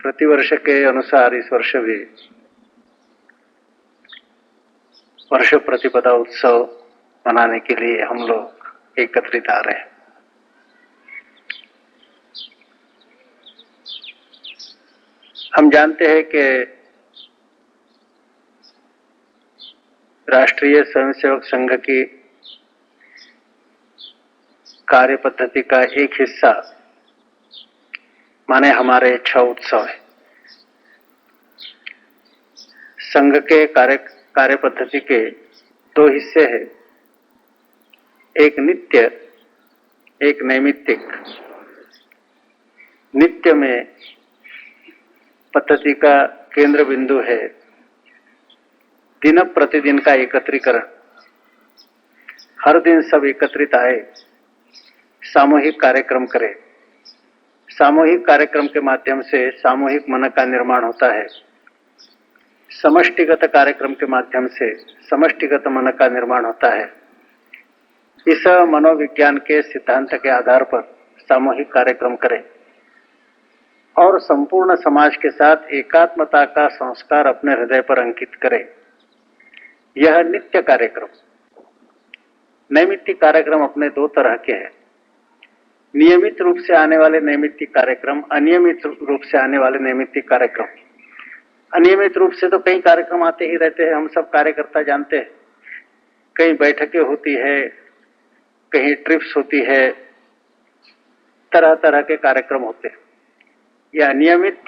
प्रतिवर्ष के अनुसार इस वर्ष भी वर्ष प्रतिपदा उत्सव मनाने के लिए हम लोग एकत्रित आ रहे हैं। हम जानते हैं कि राष्ट्रीय स्वयंसेवक संघ की कार्य पद्धति का एक हिस्सा माने हमारे 6 उत्सव है। संघ के कार्य पद्धति के 2 हिस्से हैं, एक नित्य, एक नैमित्तिक। नित्य में पद्धति का केंद्र बिंदु है दिन प्रतिदिन का एकत्रीकरण। हर दिन सब एकत्रित आए, सामूहिक कार्यक्रम करें। सामूहिक कार्यक्रम के माध्यम से सामूहिक मन का निर्माण होता है। समष्टिगत कार्यक्रम के माध्यम से समष्टिगत मन का निर्माण होता है। इस मनोविज्ञान के सिद्धांत के आधार पर सामूहिक कार्यक्रम करें और संपूर्ण समाज के साथ एकात्मता का संस्कार अपने हृदय पर अंकित करें। यह नित्य कार्यक्रम। नैमित्तिक कार्यक्रम अपने 2 तरह के हैं। नियमित रूप से आने वाले नैमित्तिक कार्यक्रम, अनियमित रूप से आने वाले नैमित्तिक कार्यक्रम। अनियमित रूप से तो कई कार्यक्रम आते ही रहते हैं, हम सब कार्यकर्ता जानते हैं। कहीं बैठकें होती है, कहीं ट्रिप्स होती है, तरह तरह के कार्यक्रम होते हैं। या अनियमित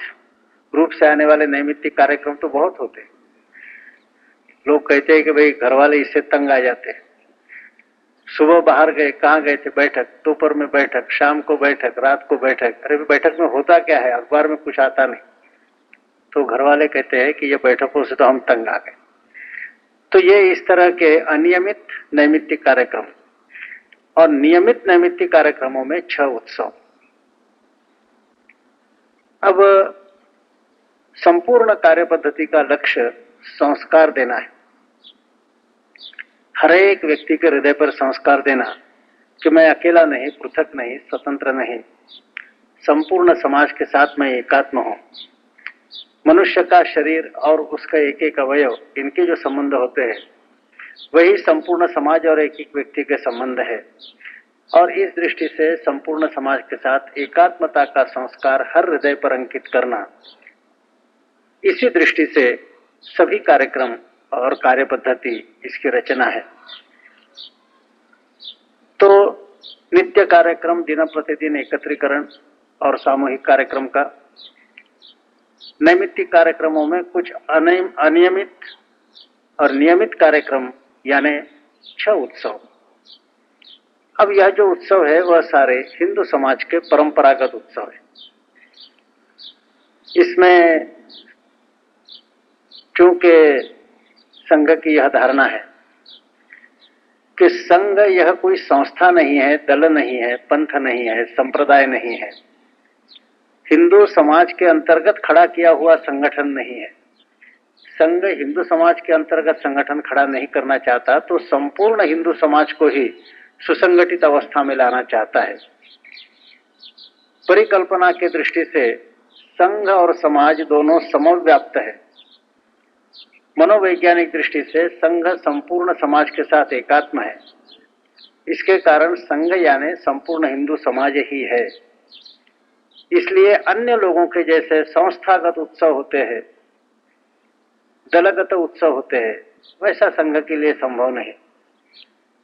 रूप से आने वाले नैमित्तिक कार्यक्रम तो बहुत होते हैं। लोग कहते हैं कि भाई घर वाले इससे तंग आ जाते हैं। सुबह बाहर गए, कहाँ गए थे? बैठक। दोपहर में बैठक, शाम को बैठक, रात को बैठक। अरे बैठक में होता क्या है? अखबार में कुछ आता नहीं। तो घर वाले कहते हैं कि ये बैठकों से तो हम तंग आ गए। तो ये इस तरह के अनियमित नैमित्तिक कार्यक्रम। और नियमित नैमित्तिक कार्यक्रमों में 6 उत्सव। अब संपूर्ण कार्य पद्धति का लक्ष्य संस्कार देना है। हर एक व्यक्ति के हृदय पर संस्कार देना कि मैं अकेला नहीं, पृथक नहीं, स्वतंत्र नहीं, संपूर्ण समाज के साथ मैं एकात्म हूं। मनुष्य का शरीर और उसका एक एक अवयव, इनके जो संबंध होते हैं वही संपूर्ण समाज और एक एक व्यक्ति के संबंध है। और इस दृष्टि से संपूर्ण समाज के साथ एकात्मता का संस्कार हर हृदय पर अंकित करना, इसी दृष्टि से सभी कार्यक्रम और कार्य पद्धति इसकी रचना है। तो नित्य कार्यक्रम, दिन प्रतिदिन एकत्रीकरण और सामूहिक कार्यक्रम का। नैमित्तिक कार्यक्रमों में कुछ अनियमित और नियमित कार्यक्रम यानी 6 उत्सव। अब यह जो उत्सव है वह सारे हिंदू समाज के परंपरागत उत्सव है। इसमें क्योंकि संघ की यह धारणा है कि संघ यह कोई संस्था नहीं है, दल नहीं है, पंथ नहीं है, संप्रदाय नहीं है, हिंदू समाज के अंतर्गत खड़ा किया हुआ संगठन नहीं है। संघ हिंदू समाज के अंतर्गत संगठन खड़ा नहीं करना चाहता, तो संपूर्ण हिंदू समाज को ही सुसंगठित अवस्था में लाना चाहता है। परिकल्पना की दृष्टि से संघ और समाज दोनों समव्याप्त है। मनोवैज्ञानिक दृष्टि से संघ संपूर्ण समाज के साथ एकात्म है। इसके कारण संघ यानी संपूर्ण हिंदू समाज ही है। इसलिए अन्य लोगों के जैसे संस्थागत उत्सव होते हैं, दलगत उत्सव होते हैं, वैसा संघ के लिए संभव नहीं।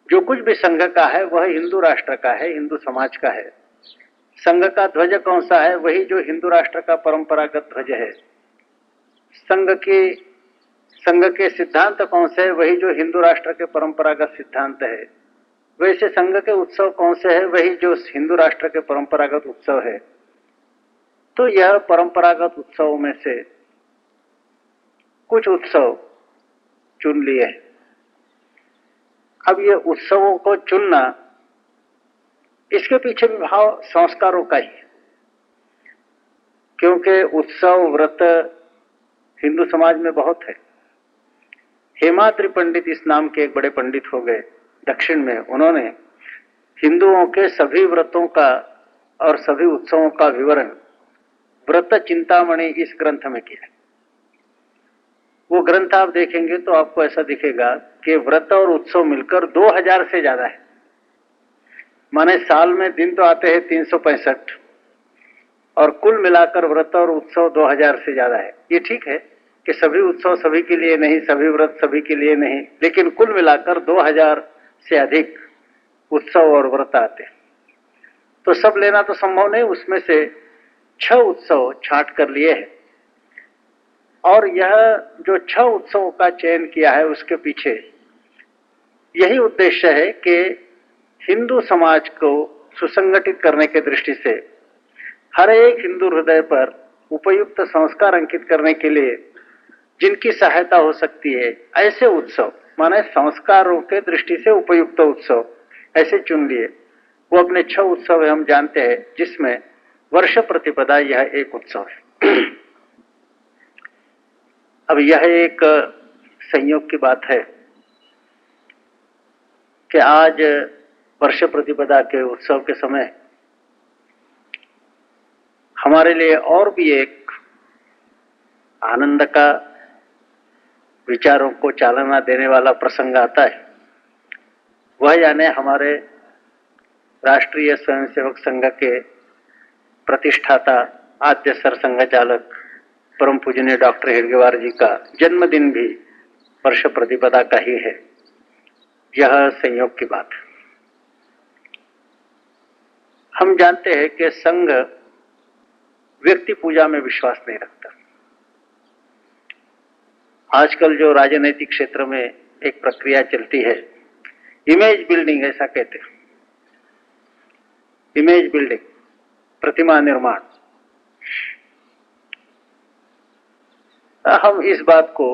जो कुछ भी संघ का है वह हिंदू राष्ट्र का है, हिंदू समाज का है। संघ का ध्वज कौन सा है? वही जो हिंदू राष्ट्र का परंपरागत ध्वज है। संघ के सिद्धांत कौन से है? वही जो हिंदू राष्ट्र के परंपरागत सिद्धांत है। वैसे संघ के उत्सव कौन से है? वही जो हिंदू राष्ट्र के परंपरागत उत्सव है। तो यह परंपरागत उत्सवों में से कुछ उत्सव चुन लिए हैं। अब ये उत्सवों को चुनना, इसके पीछे भी भाव संस्कारों का ही है। क्योंकि उत्सव व्रत हिंदू समाज में बहुत है। हेमाद्रि पंडित इस नाम के एक बड़े पंडित हो गए दक्षिण में। उन्होंने हिंदुओं के सभी व्रतों का और सभी उत्सवों का विवरण व्रत चिंतामणि इस ग्रंथ में किया है। वो ग्रंथ आप देखेंगे तो आपको ऐसा दिखेगा कि व्रत और उत्सव मिलकर 2000 से ज्यादा है। माने साल में दिन तो आते हैं 365 और कुल मिलाकर व्रत और उत्सव 2000 से ज्यादा है। ये ठीक है कि सभी उत्सव सभी के लिए नहीं, सभी व्रत सभी के लिए नहीं, लेकिन कुल मिलाकर 2000 से अधिक उत्सव और व्रत आते हैं। तो सब लेना तो संभव नहीं, उसमें से 6 उत्सव छांट कर लिए हैं। और यह जो 6 उत्सवों का चयन किया है उसके पीछे यही उद्देश्य है कि हिंदू समाज को सुसंगठित करने की दृष्टि से हर एक हिंदू हृदय पर उपयुक्त संस्कार अंकित करने के लिए जिनकी सहायता हो सकती है, ऐसे उत्सव माने संस्कारों के दृष्टि से उपयुक्त उत्सव ऐसे चुन लिए। वो अपने 6 उत्सव हम जानते हैं, जिसमें वर्ष प्रतिपदा यह एक उत्सव है। अब यह एक संयोग की बात है कि आज वर्ष प्रतिपदा के उत्सव के समय हमारे लिए और भी एक आनंद का, विचारों को चालना देने वाला प्रसंग आता है। वह यानी हमारे राष्ट्रीय स्वयंसेवक संघ के प्रतिष्ठाता आद्य सरसंघ चालक परम पूजनीय डॉक्टर हेडगेवार जी का जन्मदिन भी वर्ष प्रतिपदा का ही है। यह संयोग की बात है। हम जानते हैं कि संघ व्यक्ति पूजा में विश्वास नहीं रखता। आजकल जो राजनीतिक क्षेत्र में एक प्रक्रिया चलती है, इमेज बिल्डिंग ऐसा कहते हैं, इमेज बिल्डिंग, प्रतिमा निर्माण। हम इस बात को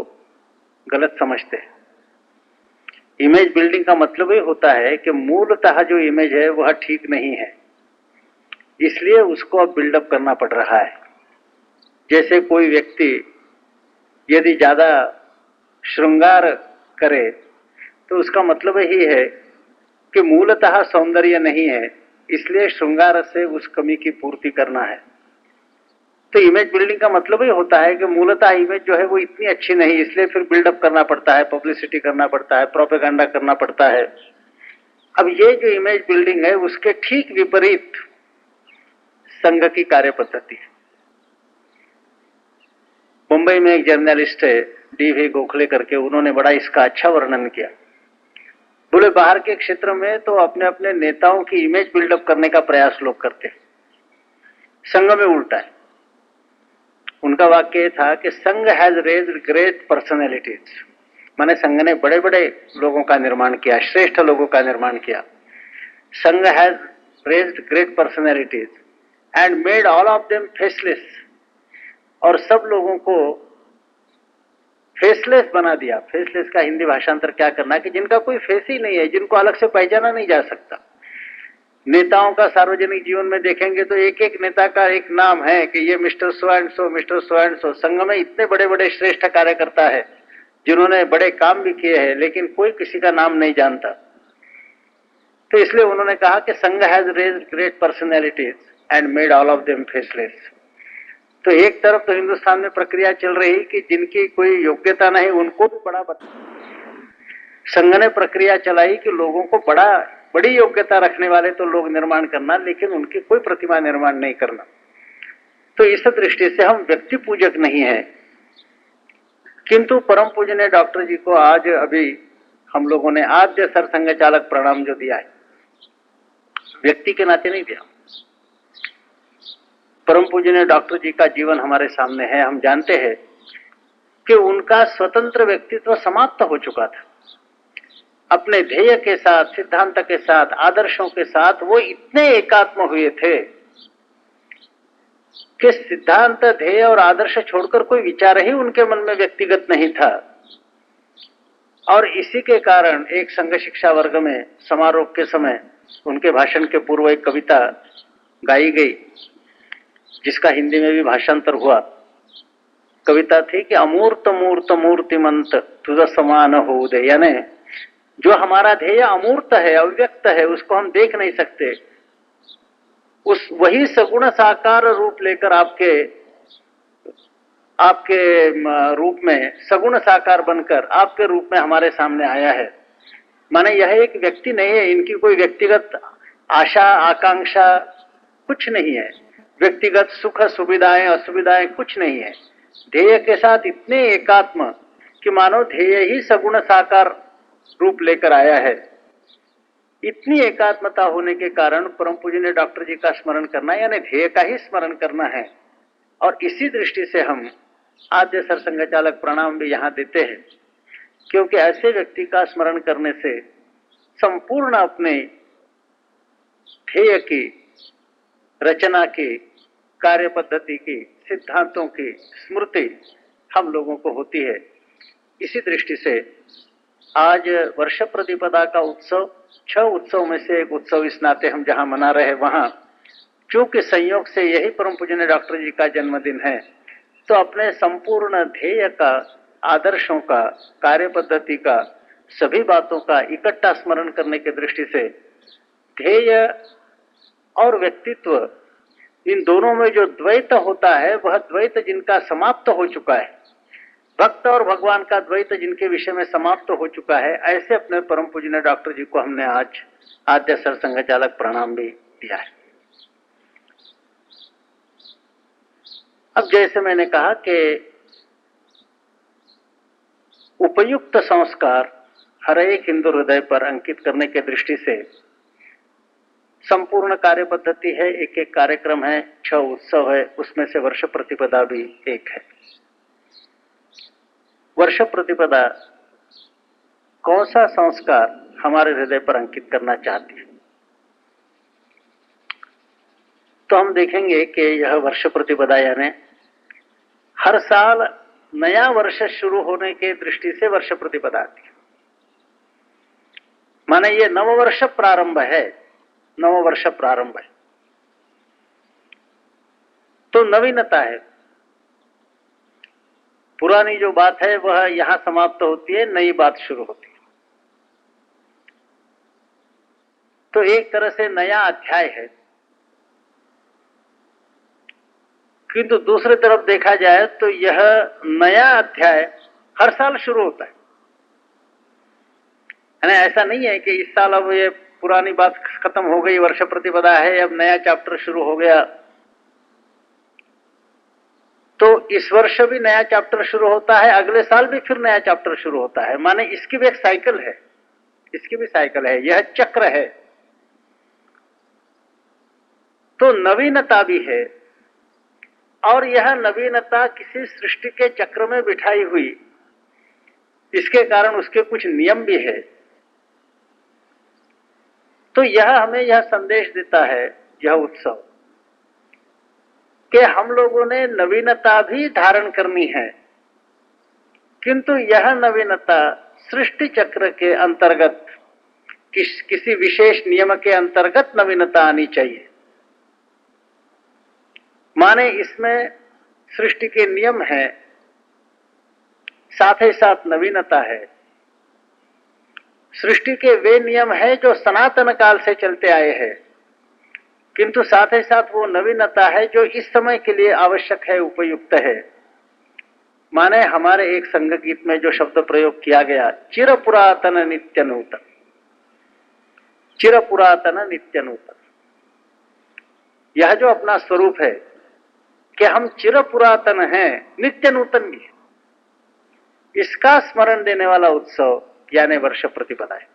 गलत समझते हैं। इमेज बिल्डिंग का मतलब ही होता है कि मूलतः जो इमेज है वह ठीक नहीं है, इसलिए उसको अब बिल्डअप करना पड़ रहा है। जैसे कोई व्यक्ति यदि ज्यादा श्रृंगार करे तो उसका मतलब ही है कि मूलतः सौंदर्य नहीं है, इसलिए श्रृंगार से उस कमी की पूर्ति करना है। तो इमेज बिल्डिंग का मतलब ही होता है कि मूलतः इमेज जो है वो इतनी अच्छी नहीं, इसलिए फिर बिल्डअप करना पड़ता है, पब्लिसिटी करना पड़ता है, प्रोपेगेंडा करना पड़ता है। अब ये जो इमेज बिल्डिंग है उसके ठीक विपरीत संघ की कार्य पद्धति है। मुंबई में एक जर्नलिस्ट है डी.वी. गोखले करके, उन्होंने बड़ा इसका अच्छा वर्णन किया। बोले बाहर के क्षेत्र में तो अपने अपने नेताओं की इमेज बिल्डअप करने का प्रयास लोग करते हैं, संघ में उल्टा है। उनका वाक्य था कि संघ हैज रेज्ड ग्रेट पर्सनैलिटीज, माने संघ ने बड़े बड़े लोगों का निर्माण किया, श्रेष्ठ लोगों का निर्माण किया। संघ has raised great personalities and made all of them faceless, और सब लोगों को फेसलेस बना दिया। फेसलेस का हिंदी भाषांतर क्या करना है कि जिनका कोई फेस ही नहीं है, जिनको अलग से पहचाना नहीं जा सकता। नेताओं का सार्वजनिक जीवन में देखेंगे तो एक एक नेता का एक नाम है कि ये mister so and so, mister so and so. संघ में इतने बड़े बड़े श्रेष्ठ कार्यकर्ता है जिन्होंने बड़े काम भी किए हैं, लेकिन कोई किसी का नाम नहीं जानता। तो इसलिए उन्होंने कहा कि संघ has raised great personalities and made all of them faceless. तो एक तरफ तो हिंदुस्तान में प्रक्रिया चल रही कि जिनकी कोई योग्यता नहीं उनको भी बड़ा संघ ने प्रक्रिया चलाई कि लोगों को बड़ी योग्यता रखने वाले तो लोग निर्माण करना, लेकिन उनकी कोई प्रतिमा निर्माण नहीं करना। तो इस दृष्टि से हम व्यक्ति पूजक नहीं है। किंतु परम पूजनीय डॉक्टर जी को आज अभी हम लोगों ने आद्य सरसंघ चालक प्रणाम जो दिया है, व्यक्ति के नाते नहीं दिया। परम पूजनीय डॉक्टर जी का जीवन हमारे सामने है। हम जानते हैं कि उनका स्वतंत्र व्यक्तित्व समाप्त हो चुका था। अपने ध्येय के साथ, सिद्धांत के साथ, आदर्शों के साथ वो इतने एकात्म हुए थे कि सिद्धांत, ध्येय और आदर्श छोड़कर कोई विचार ही उनके मन में व्यक्तिगत नहीं था। और इसी के कारण एक संघ शिक्षा वर्ग में समारोह के समय उनके भाषण के पूर्व एक कविता गाई गई, जिसका हिंदी में भी भाषांतर हुआ। कविता थी कि अमूर्त मूर्त मूर्तिमंत तुझ समान हो दे, यानी जो हमारा ध्येय अमूर्त है, अव्यक्त है, उसको हम देख नहीं सकते, उस वही सगुण साकार रूप लेकर आपके आपके रूप में सगुण साकार बनकर आपके रूप में हमारे सामने आया है। माने यह एक व्यक्ति नहीं है, इनकी कोई व्यक्तिगत आशा आकांक्षा कुछ नहीं है, व्यक्तिगत सुख सुविधाएं असुविधाएं कुछ नहीं है। ध्येय के साथ इतने एकात्म कि मानो ध्येय ही सगुण साकार रूप लेकर आया है। इतनी एकात्मता होने के कारण परम पूज्य ने डॉक्टर जी का स्मरण करना यानी ध्येय का ही स्मरण करना है। और इसी दृष्टि से हम आद्य सरसंघ चालक प्रणाम भी यहाँ देते हैं, क्योंकि ऐसे व्यक्ति का स्मरण करने से संपूर्ण अपने ध्येय की रचना की कार्य पद्धति की सिद्धांतों की स्मृति हम लोगों को होती है। इसी दृष्टि से आज वर्ष प्रतिपदा का उत्सव 6 उत्सव में से एक उत्सव इस नाते हम जहां मना रहे वहां चूंकि संयोग से यही परम पूजनीय डॉक्टर जी का जन्मदिन है, तो अपने संपूर्ण ध्येय का, आदर्शों का, कार्य पद्धति का, सभी बातों का इकट्ठा स्मरण करने की दृष्टि से ध्येय और व्यक्तित्व इन दोनों में जो द्वैत होता है वह द्वैत जिनका समाप्त हो चुका है, भक्त और भगवान का द्वैत जिनके विषय में समाप्त हो चुका है, ऐसे अपने परम पूजनीय डॉक्टर जी को हमने आज आद्य सरसंघ चालक प्रणाम भी दिया है। अब जैसे मैंने कहा कि उपयुक्त संस्कार हर एक हिंदू हृदय पर अंकित करने की दृष्टि से संपूर्ण कार्य पद्धति है, एक एक कार्यक्रम है, 6 उत्सव है, उसमें से वर्ष प्रतिपदा भी एक है। वर्ष प्रतिपदा कौन सा संस्कार हमारे हृदय पर अंकित करना चाहती है, तो हम देखेंगे कि यह वर्ष प्रतिपदा यानी हर साल नया वर्ष शुरू होने के दृष्टि से वर्ष प्रतिपदा आती है। माने ये नववर्ष प्रारंभ है, नववर्ष प्रारंभ है तो नवीनता है। पुरानी जो बात है वह यहां समाप्त होती है, नई बात शुरू होती है। तो एक तरह से नया अध्याय है, किंतु दूसरी तरफ देखा जाए तो यह नया अध्याय हर साल शुरू होता है। ऐसा नहीं है कि इस साल अब ये पुरानी बात खत्म हो गई, वर्ष प्रतिपदा है, अब नया चैप्टर शुरू हो गया, तो इस वर्ष भी नया चैप्टर शुरू होता है, अगले साल भी फिर नया चैप्टर शुरू होता है। माने इसकी भी एक साइकिल है, इसकी भी साइकिल है, यह चक्र है। तो नवीनता भी है और यह नवीनता किसी सृष्टि के चक्र में बिठाई हुई, इसके कारण उसके कुछ नियम भी है। तो यह हमें यह संदेश देता है, यह उत्सव, कि हम लोगों ने नवीनता भी धारण करनी है, किंतु यह नवीनता सृष्टि चक्र के अंतर्गत किसी विशेष नियम के अंतर्गत नवीनता आनी चाहिए। माने इसमें सृष्टि के नियम है, साथ ही साथ नवीनता है। सृष्टि के वे नियम है जो सनातन काल से चलते आए हैं, किंतु साथ ही साथ वो नवीनता है जो इस समय के लिए आवश्यक है, उपयुक्त है। माने हमारे एक संघ गीत में जो शब्द प्रयोग किया गया, चिर पुरातन नित्य नूतन, चिर पुरातन नित्य नूतन, यह जो अपना स्वरूप है कि हम चिर पुरातन हैं, नित्य नूतन भी है, इसका स्मरण देने वाला उत्सव यानी वर्ष प्रतिपदा है।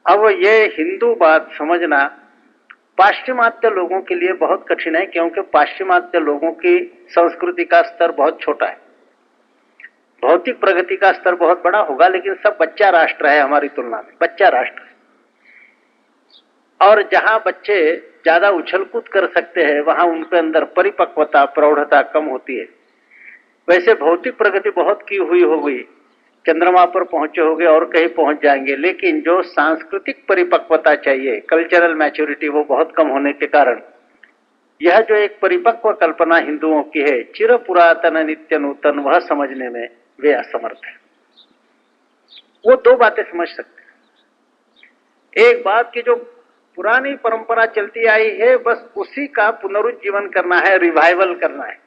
अब ये हिंदू बात समझना पाश्चिमात्य लोगों के लिए बहुत कठिन है, क्योंकि पाश्चिमात्य लोगों की संस्कृति का स्तर बहुत छोटा है, भौतिक प्रगति का स्तर बहुत बड़ा होगा, लेकिन सब बच्चा राष्ट्र है हमारी तुलना में, बच्चा राष्ट्र है। और जहां बच्चे ज्यादा उछल कूद कर सकते हैं वहां उनके अंदर परिपक्वता प्रौढ़ता कम होती है। वैसे भौतिक प्रगति बहुत की हुई होगी, चंद्रमा पर पहुंचे होंगे और कहीं पहुंच जाएंगे, लेकिन जो सांस्कृतिक परिपक्वता चाहिए, कल्चरल मैच्योरिटी, वो बहुत कम होने के कारण यह जो एक परिपक्व कल्पना हिंदुओं की है, चिर पुरातन नित्य नूतन, वह समझने में वे असमर्थ है। वो दो बातें समझ सकते हैं। एक बात की जो पुरानी परंपरा चलती आई है, बस उसी का पुनरुज्जीवन करना है, रिवाइवल करना है,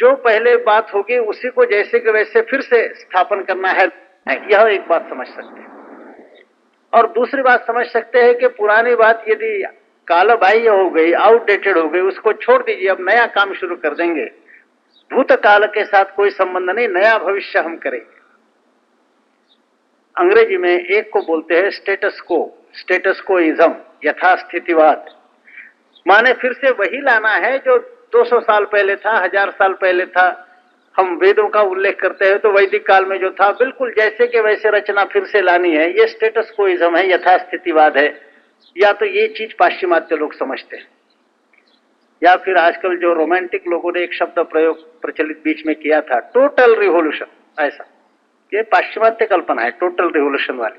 जो पहले बात होगी उसी को जैसे कि वैसे फिर से स्थापन करना है, यह एक बात समझ सकते हैं। और दूसरी बात समझ सकते हैं कि पुरानी बात यदि कालबाह्य हो गई, आउटडेटेड हो गई, उसको छोड़ दीजिए, अब नया काम शुरू कर देंगे। भूतकाल के साथ कोई संबंध नहीं, नया भविष्य हम करेंगे। अंग्रेजी में एक को बोलते हैं स्टेटस को, स्टेटस कोइज्म, यथास्थितिवाद। माने फिर से वही लाना है जो 200 साल पहले था, 1000 साल पहले था। हम वेदों का उल्लेख करते हैं तो वैदिक काल में जो था बिल्कुल जैसे के वैसे रचना फिर से लानी है, ये स्टेटस कोइज्म है, यथास्थितिवाद है। या तो ये चीज पाश्चिमात्य लोग समझते हैं, या फिर आजकल जो रोमांटिक लोगों ने एक शब्द प्रयोग प्रचलित बीच में किया था, टोटल रिवॉल्यूशन, ऐसा। ये पाश्चिमात्य कल्पना है टोटल रिवॉल्यूशन वाली,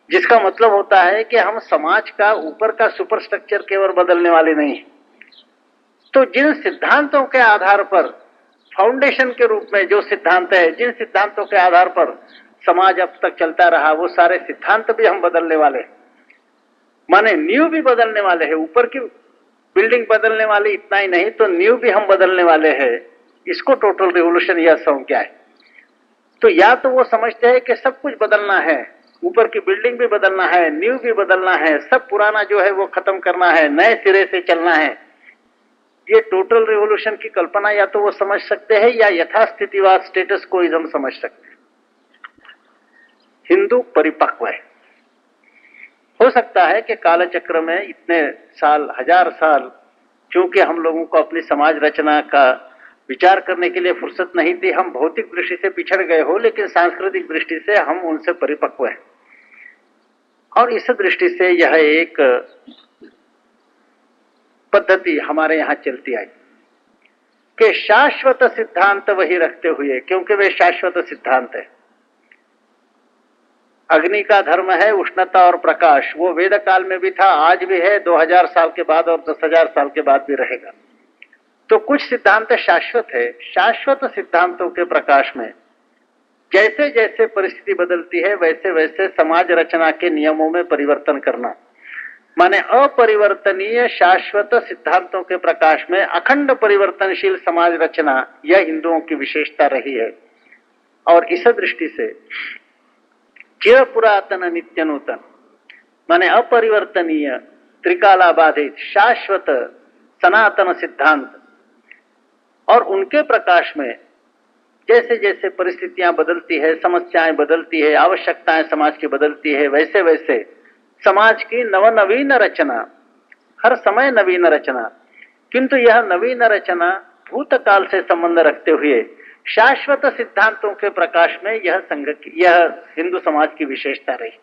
जिसका मतलब होता है कि हम समाज का ऊपर का सुपर स्ट्रक्चर केवल बदलने वाले नहीं है। तो जिन सिद्धांतों के आधार पर, फाउंडेशन के रूप में जो सिद्धांत है, जिन सिद्धांतों के आधार पर समाज अब तक चलता रहा, वो सारे सिद्धांत भी हम बदलने वाले हैं। माने नींव भी बदलने वाले हैं, ऊपर की बिल्डिंग बदलने वाले, इतना ही नहीं तो नींव भी हम बदलने वाले हैं। इसको टोटल रिवॉल्यूशन यह संज्ञा है। तो या तो वो समझते हैं कि सब कुछ बदलना है, ऊपर की बिल्डिंग भी बदलना है, नींव भी बदलना है, सब पुराना जो है वो खत्म करना है, नए सिरे से चलना है। ये टोटल रिवॉल्यूशन की कल्पना या तो वो समझ सकते हैं, या यथास्थितिवाद स्टेटस कोइज्म समझ सकते हैं। हिंदू परिपक्व है। हो सकता है कि कालचक्र में इतने साल, 1000 साल, क्योंकि हम लोगों को अपनी समाज रचना का विचार करने के लिए फुर्सत नहीं थी, हम भौतिक दृष्टि से पिछड़ गए हो, लेकिन सांस्कृतिक दृष्टि से हम उनसे परिपक्व हैं। और इस दृष्टि से यह एक पद्धति हमारे यहां चलती आई कि शाश्वत सिद्धांत वही रखते हुए, क्योंकि वे शाश्वत सिद्धांत है। अग्नि का धर्म है उष्णता और प्रकाश, वो वेद काल में भी था, आज भी है, 2000 साल के बाद और 10,000 साल के बाद भी रहेगा। तो कुछ सिद्धांत शाश्वत है। शाश्वत सिद्धांतों के प्रकाश में जैसे जैसे परिस्थिति बदलती है, वैसे वैसे समाज रचना के नियमों में परिवर्तन करना, माने अपरिवर्तनीय शाश्वत सिद्धांतों के प्रकाश में अखंड परिवर्तनशील समाज रचना, यह हिंदुओं की विशेषता रही है। और इस दृष्टि से चिर पुरातन नित्य नूतन, माने अपरिवर्तनीय, त्रिकालाबाधित, शाश्वत, सनातन सिद्धांत, और उनके प्रकाश में जैसे जैसे परिस्थितियां बदलती है, समस्याएं बदलती है, आवश्यकताएं समाज की बदलती है, वैसे वैसे समाज की नवनवीन रचना, हर समय नवीन रचना, किंतु यह नवीन रचना भूतकाल से संबंध रखते हुए शाश्वत सिद्धांतों के प्रकाश में यह हिंदू समाज की विशेषता रही।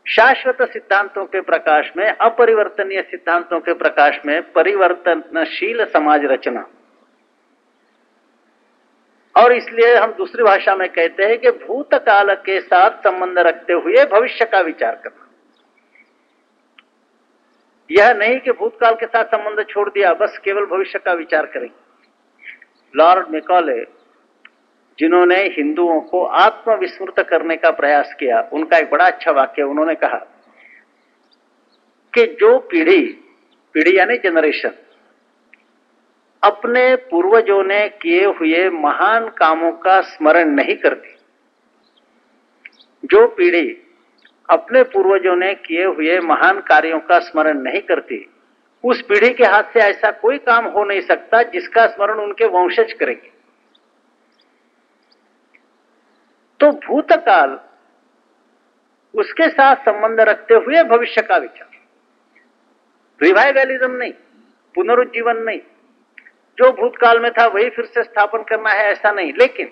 शाश्वत सिद्धांतों के प्रकाश में, अपरिवर्तनीय सिद्धांतों के प्रकाश में परिवर्तनशील समाज रचना। और इसलिए हम दूसरी भाषा में कहते हैं कि भूतकाल के साथ संबंध रखते हुए भविष्य का विचार करना। यह नहीं कि भूतकाल के साथ संबंध छोड़ दिया, बस केवल भविष्य का विचार करें। लॉर्ड मैकॉले, जिन्होंने हिंदुओं को आत्मविस्मृत करने का प्रयास किया, उनका एक बड़ा अच्छा वाक्य, उन्होंने कहा कि जो पीढ़ी यानी जनरेशन अपने पूर्वजों ने किए हुए महान कामों का स्मरण नहीं करती, जो पीढ़ी अपने पूर्वजों ने किए हुए महान कार्यों का स्मरण नहीं करती, उस पीढ़ी के हाथ से ऐसा कोई काम हो नहीं सकता जिसका स्मरण उनके वंशज करेंगे। तो भूतकाल, उसके साथ संबंध रखते हुए भविष्य का विचार, रिवाइवलिज्म नहीं, पुनरुज्जीवन नहीं, जो भूतकाल में था वही फिर से स्थापन करना है, ऐसा नहीं। लेकिन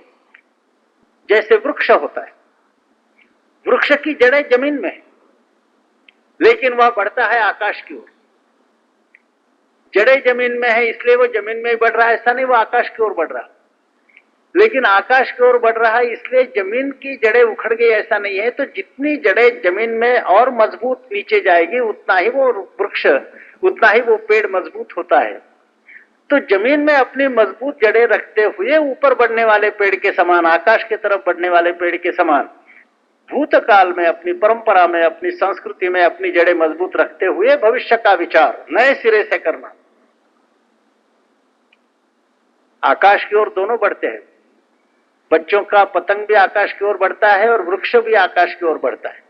जैसे वृक्ष होता है, वृक्ष की जड़ें जमीन में है, लेकिन वह बढ़ता है आकाश की ओर। जड़ें जमीन में है इसलिए वो जमीन में ही बढ़ रहा है, ऐसा नहीं, वो आकाश की ओर बढ़ रहा है। लेकिन आकाश की ओर बढ़ रहा है इसलिए जमीन की जड़ें उखड़ गई, ऐसा नहीं है। तो जितनी जड़ें जमीन में और मजबूत नीचे जाएगी, उतना ही वो वृक्ष, उतना ही वो पेड़ मजबूत होता है। तो जमीन में अपनी मजबूत जड़ें रखते हुए ऊपर बढ़ने वाले पेड़ के समान, आकाश की तरफ बढ़ने वाले पेड़ के समान, भूतकाल में अपनी परंपरा में, अपनी संस्कृति में अपनी जड़ें मजबूत रखते हुए भविष्य का विचार नए सिरे से करना। आकाश की ओर दोनों बढ़ते हैं। बच्चों का पतंग भी आकाश की ओर बढ़ता है और वृक्ष भी आकाश की ओर बढ़ता है।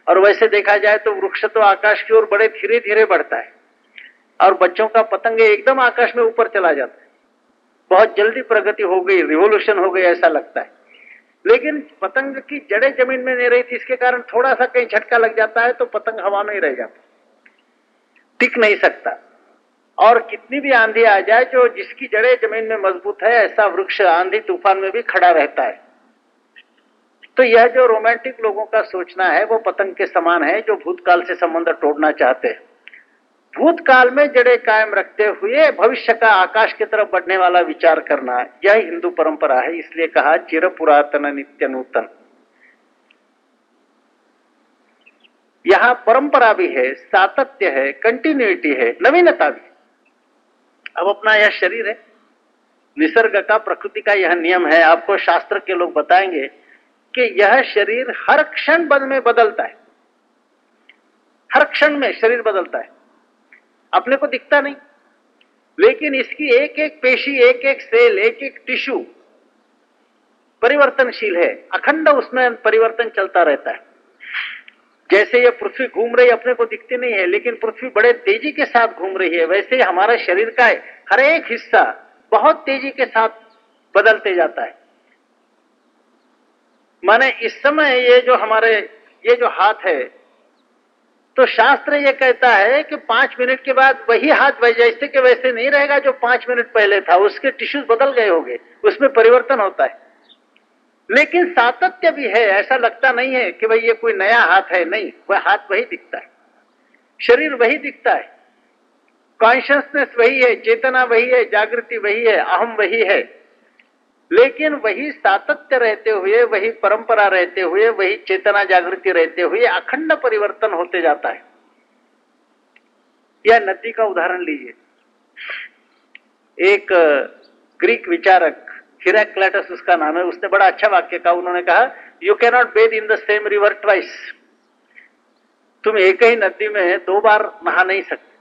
और वैसे देखा जाए तो वृक्ष तो आकाश की ओर बड़े धीरे धीरे बढ़ता है और बच्चों का पतंग एकदम आकाश में ऊपर चला जाता है। बहुत जल्दी प्रगति हो गई, रिवोल्यूशन हो गई ऐसा लगता है। लेकिन पतंग की जड़ें जमीन में नहीं रही थी, इसके कारण थोड़ा सा कहीं झटका लग जाता है तो पतंग हवा में ही रह जाता, टिक नहीं सकता। और कितनी भी आंधी आ जाए, जो जिसकी जड़ें जमीन में मजबूत है, ऐसा वृक्ष आंधी तूफान में भी खड़ा रहता है। तो यह जो रोमांटिक लोगों का सोचना है वो पतंग के समान है, जो भूतकाल से संबंध तोड़ना चाहते हैं। भूतकाल में जड़ें कायम रखते हुए भविष्य का आकाश की तरफ बढ़ने वाला विचार करना, यह हिंदू परंपरा है। इसलिए कहा चिर पुरातन नित्य नूतन। यहां परंपरा भी है, सातत्य है, कंटिन्यूटी है, नवीनता भी। अब अपना यह शरीर है, निसर्ग का, प्रकृति का यह नियम है। आपको शास्त्र के लोग बताएंगे कि यह शरीर हर क्षण में बदलता है। हर क्षण में शरीर बदलता है, अपने को दिखता नहीं, लेकिन इसकी एक एक पेशी, एक एक सेल, एक एक टिश्यू परिवर्तनशील है। अखंड उसमें परिवर्तन चलता रहता है। जैसे ये पृथ्वी घूम रही, अपने को दिखती नहीं है, लेकिन पृथ्वी बड़े तेजी के साथ घूम रही है, वैसे ही हमारा शरीर का हर एक हिस्सा बहुत तेजी के साथ बदलते जाता है। माने इस समय ये जो हमारे ये जो हाथ है, तो शास्त्र ये कहता है कि 5 मिनट के बाद वही हाथ जैसे कि वैसे नहीं रहेगा जो 5 मिनट पहले था। उसके टिश्यूज बदल गए होंगे, उसमें परिवर्तन होता है। लेकिन सातत्य भी है, ऐसा लगता नहीं है कि भाई ये कोई नया हाथ है, नहीं, वह हाथ वही दिखता है, शरीर वही दिखता है, कॉन्शियसनेस वही है, चेतना वही है, जागृति वही है, अहम वही है। लेकिन वही सातत्य रहते हुए, वही परंपरा रहते हुए, वही चेतना जागृति रहते हुए अखंड परिवर्तन होते जाता है। यह नदी का उदाहरण लीजिए। एक ग्रीक विचारक, हिराक्लिटस उसका नाम है, उसने बड़ा अच्छा वाक्य कहा। उन्होंने कहा, you can not Beth in the same river twice. तुम एक ही नदी में 2 बार नहा नहीं सकते।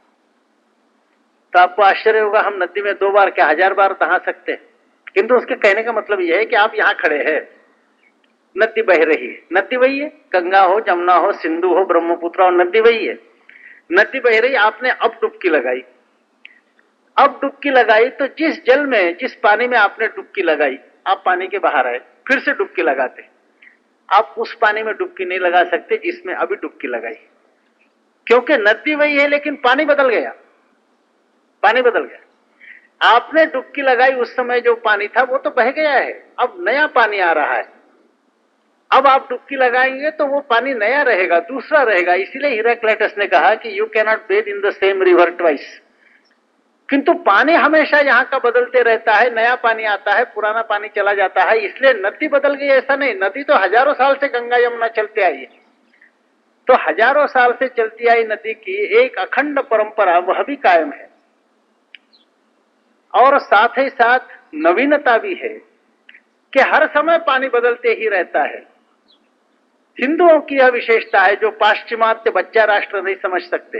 तो आपको आश्चर्य होगा, हम नदी में 2 बार क्या 1000 बार नहा सकते हैं। किंतु उसके कहने का मतलब यह है कि आप यहां खड़े हैं, नदी बह रही है, नदी वही है, गंगा हो, जमुना हो, सिंधु हो, ब्रह्मपुत्र हो, नदी वही है, नदी बह रही। आपने अब डुबकी लगाई, अब डुबकी लगाई तो जिस जल में, जिस पानी में आपने डुबकी लगाई, आप पानी के बाहर आए, फिर से डुबकी लगाते, आप उस पानी में डुबकी नहीं लगा सकते जिसमें अभी डुबकी लगाई, क्योंकि नदी वही है लेकिन पानी बदल गया, पानी बदल गया। आपने डुबकी लगाई उस समय जो पानी था वो तो बह गया है, अब नया पानी आ रहा है। अब आप डुबकी लगाएंगे तो वो पानी नया रहेगा, दूसरा रहेगा। इसीलिए हिराक्लिटस ने कहा कि you can not Beth in the same river twice. किंतु पानी हमेशा यहाँ का बदलते रहता है, नया पानी आता है, पुराना पानी चला जाता है। इसलिए नदी बदल गई ऐसा नहीं, नदी तो हजारों साल से गंगा यमुना चलते आई है। तो हजारों साल से चलती आई नदी की एक अखंड परंपरा वह भी कायम है, और साथ ही साथ नवीनता भी है कि हर समय पानी बदलते ही रहता है। हिंदुओं की यह विशेषता है जो पाश्चिमात्य बच्चा राष्ट्र नहीं समझ सकते,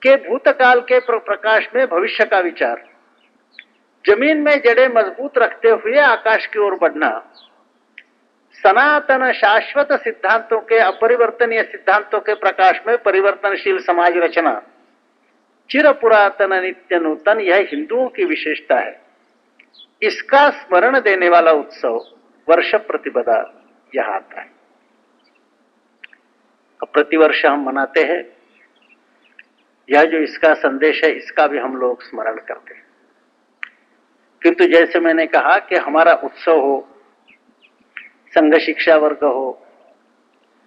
कि भूतकाल के प्रकाश में भविष्य का विचार, जमीन में जड़ें मजबूत रखते हुए आकाश की ओर बढ़ना, सनातन शाश्वत सिद्धांतों के, अपरिवर्तनीय सिद्धांतों के प्रकाश में परिवर्तनशील समाज रचना, चिर पुरातन नित्य नूतन, यह हिंदुओं की विशेषता है। इसका स्मरण देने वाला उत्सव वर्ष प्रतिपदा यह आता है। अब प्रतिवर्ष हम मनाते हैं, यह जो इसका संदेश है इसका भी हम लोग स्मरण करते हैं। किंतु जैसे मैंने कहा कि हमारा उत्सव हो, संघ शिक्षा वर्ग हो,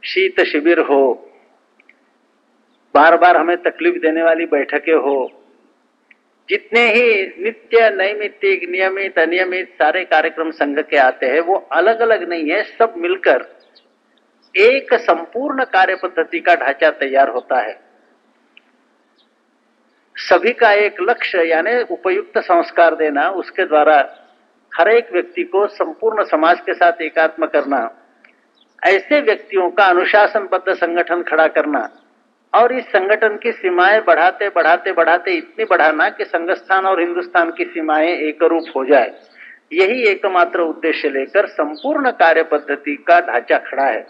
शीत शिविर हो, बार बार हमें तकलीफ देने वाली बैठकें हो, जितने ही नित्य, नैमित्तिक, नियमित, अनियमित सारे कार्यक्रम संघ के आते हैं, वो अलग अलग नहीं है, सब मिलकर एक संपूर्ण कार्य पद्धति का ढांचा तैयार होता है। सभी का एक लक्ष्य यानी उपयुक्त संस्कार देना, उसके द्वारा हर एक व्यक्ति को संपूर्ण समाज के साथ एकात्म करना, ऐसे व्यक्तियों का अनुशासनबद्ध संगठन खड़ा करना और इस संगठन की सीमाएं बढ़ाते बढ़ाते बढ़ाते इतनी बढ़ाना कि संघस्थान और हिंदुस्तान की सीमाएं एक रूप हो जाए, यही एकमात्र उद्देश्य लेकर संपूर्ण कार्य पद्धति का ढांचा खड़ा है।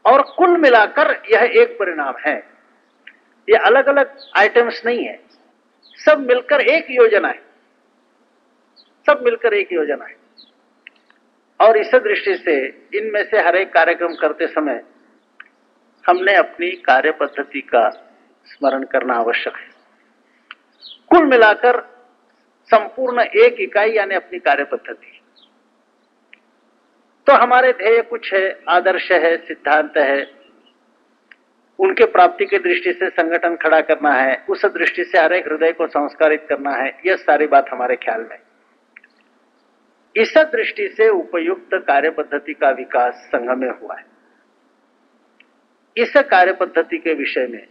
और कुल मिलाकर यह एक परिणाम है, ये अलग अलग आइटम्स नहीं है, सब मिलकर एक योजना है, सब मिलकर एक योजना है। और इस दृष्टि से इनमें से हर एक कार्यक्रम करते समय हमने अपनी कार्य पद्धति का स्मरण करना आवश्यक है। कुल मिलाकर संपूर्ण एक इकाई यानी अपनी कार्य पद्धति। तो हमारे ध्येय कुछ है, आदर्श है, सिद्धांत है, उनके प्राप्ति की दृष्टि से संगठन खड़ा करना है, उस दृष्टि से हर एक हृदय को संस्कारित करना है, यह सारी बात हमारे ख्याल में। इस दृष्टि से उपयुक्त कार्य पद्धति का विकास संघ में हुआ है। इस कार्य पद्धति के विषय में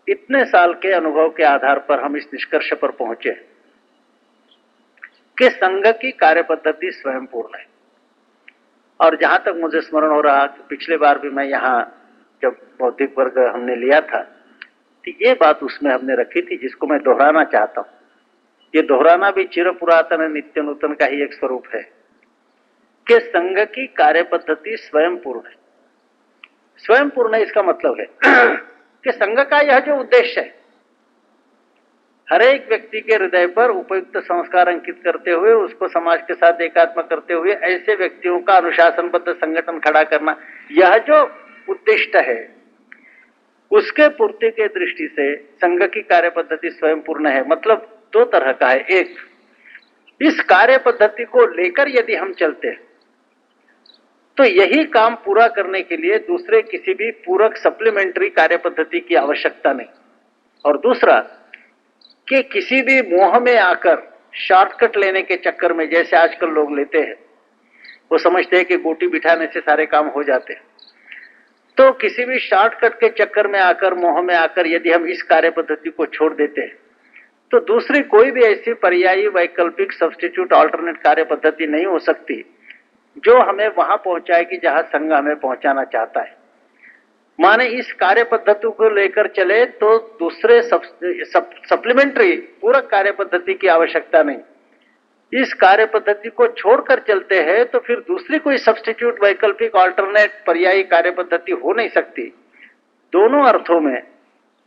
इतने साल के अनुभव के आधार पर हम इस निष्कर्ष पर पहुंचे कि संघ की कार्य पद्धति स्वयं पूर्ण है। और जहां तक मुझे स्मरण हो रहा कि पिछले बार भी मैं यहाँ जब बौद्धिक वर्ग हमने लिया था तो ये बात उसमें हमने रखी थी, जिसको मैं दोहराना चाहता हूं। ये दोहराना भी चिर पुरातन नित्य नूतन का ही एक स्वरूप है कि संघ की कार्य पद्धति स्वयं पूर्ण है। स्वयं पूर्ण है इसका मतलब है कि संघ का यह जो उद्देश्य है, हर एक व्यक्ति के हृदय पर उपयुक्त संस्कार अंकित करते हुए उसको समाज के साथ एकात्म करते हुए ऐसे व्यक्तियों का अनुशासनबद्ध संगठन खड़ा करना, यह जो उद्देश्य है उसके पूर्ति के दृष्टि से संघ की कार्य पद्धति स्वयं पूर्ण है। मतलब दो तरह का है। एक, इस कार्य पद्धति को लेकर यदि हम चलते हैं तो यही काम पूरा करने के लिए दूसरे किसी भी पूरक सप्लीमेंट्री कार्य पद्धति की आवश्यकता नहीं। और दूसरा कि किसी भी मोह में आकर शॉर्टकट लेने के चक्कर में, जैसे आजकल लोग लेते हैं, वो समझते हैं कि गोटी बिठाने से सारे काम हो जाते हैं। तो किसी भी शॉर्टकट के चक्कर में आकर, मोह में आकर यदि हम इस कार्य पद्धति को छोड़ देते हैं तो दूसरी कोई भी ऐसी पर्यायी वैकल्पिक सब्स्टिट्यूट अल्टरनेट कार्य पद्धति नहीं हो सकती जो हमें वहां पहुंचाएगी जहां संघ हमें पहुंचाना चाहता है। माने इस कार्य पद्धति को लेकर चले तो दूसरे सप्लीमेंट्री पूरक कार्य पद्धति की आवश्यकता नहीं। इस कार्य पद्धति को छोड़कर चलते हैं तो फिर दूसरी कोई सब्स्टिट्यूट वैकल्पिक अल्टरनेट पर्यायी कार्य पद्धति हो नहीं सकती। दोनों अर्थों में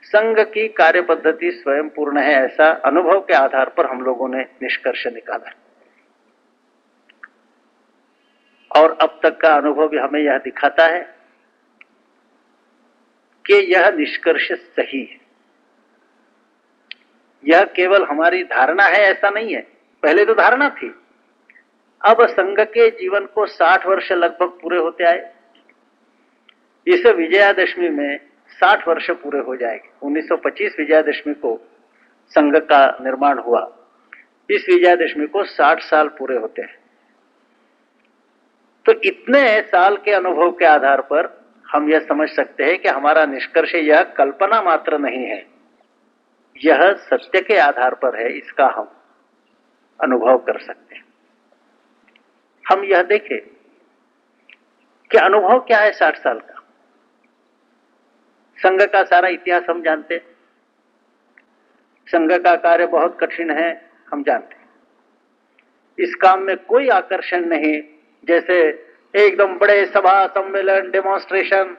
संघ की कार्य पद्धति स्वयं पूर्ण है, ऐसा अनुभव के आधार पर हम लोगों ने निष्कर्ष निकाला। और अब तक का अनुभव भी हमें यह दिखाता है कि यह निष्कर्ष सही है। यह केवल हमारी धारणा है ऐसा नहीं है, पहले तो धारणा थी। अब संघ के जीवन को 60 वर्ष लगभग पूरे होते आए। इस विजयादशमी में 60 वर्ष पूरे हो जाएंगे। 1925 विजयादशमी को संघ का निर्माण हुआ, इस विजयादशमी को 60 साल पूरे होते हैं। तो इतने साल के अनुभव के आधार पर हम यह समझ सकते हैं कि हमारा निष्कर्ष यह कल्पना मात्र नहीं है, यह सत्य के आधार पर है, इसका हम अनुभव कर सकते हैं। हम यह देखें कि अनुभव क्या है 60 साल का। संघ का सारा इतिहास हम जानते हैं, संघ का कार्य बहुत कठिन है, हम जानते हैं। इस काम में कोई आकर्षण नहीं, जैसे एकदम बड़े सभा सम्मेलन डेमोन्स्ट्रेशन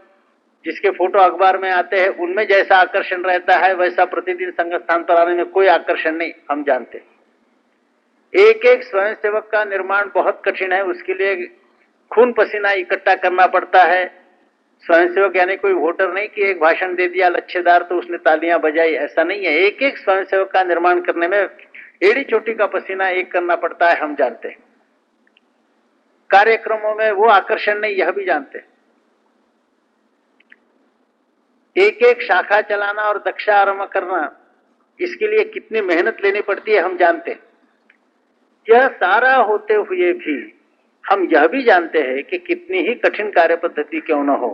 जिसके फोटो अखबार में आते हैं उनमें जैसा आकर्षण रहता है वैसा प्रतिदिन संघ स्थान पर आने में कोई आकर्षण नहीं, हम जानते हैं। एक एक स्वयंसेवक का निर्माण बहुत कठिन है, उसके लिए खून पसीना इकट्ठा करना पड़ता है। स्वयंसेवक यानी कोई वोटर नहीं कि एक भाषण दे दिया लच्छेदार तो उसने तालियां बजाई, ऐसा नहीं है। एक एक स्वयंसेवक का निर्माण करने में एड़ी चोटी का पसीना एक करना पड़ता है, हम जानते हैं। कार्यक्रमों में वो आकर्षण नहीं, यह भी जानते हैं। एक एक शाखा चलाना और दक्षा आरंभ करना, इसके लिए कितनी मेहनत लेनी पड़ती है, हम जानते हैं। यह सारा होते हुए भी हम यह भी जानते हैं कि कितनी ही कठिन कार्य पद्धति क्यों न हो,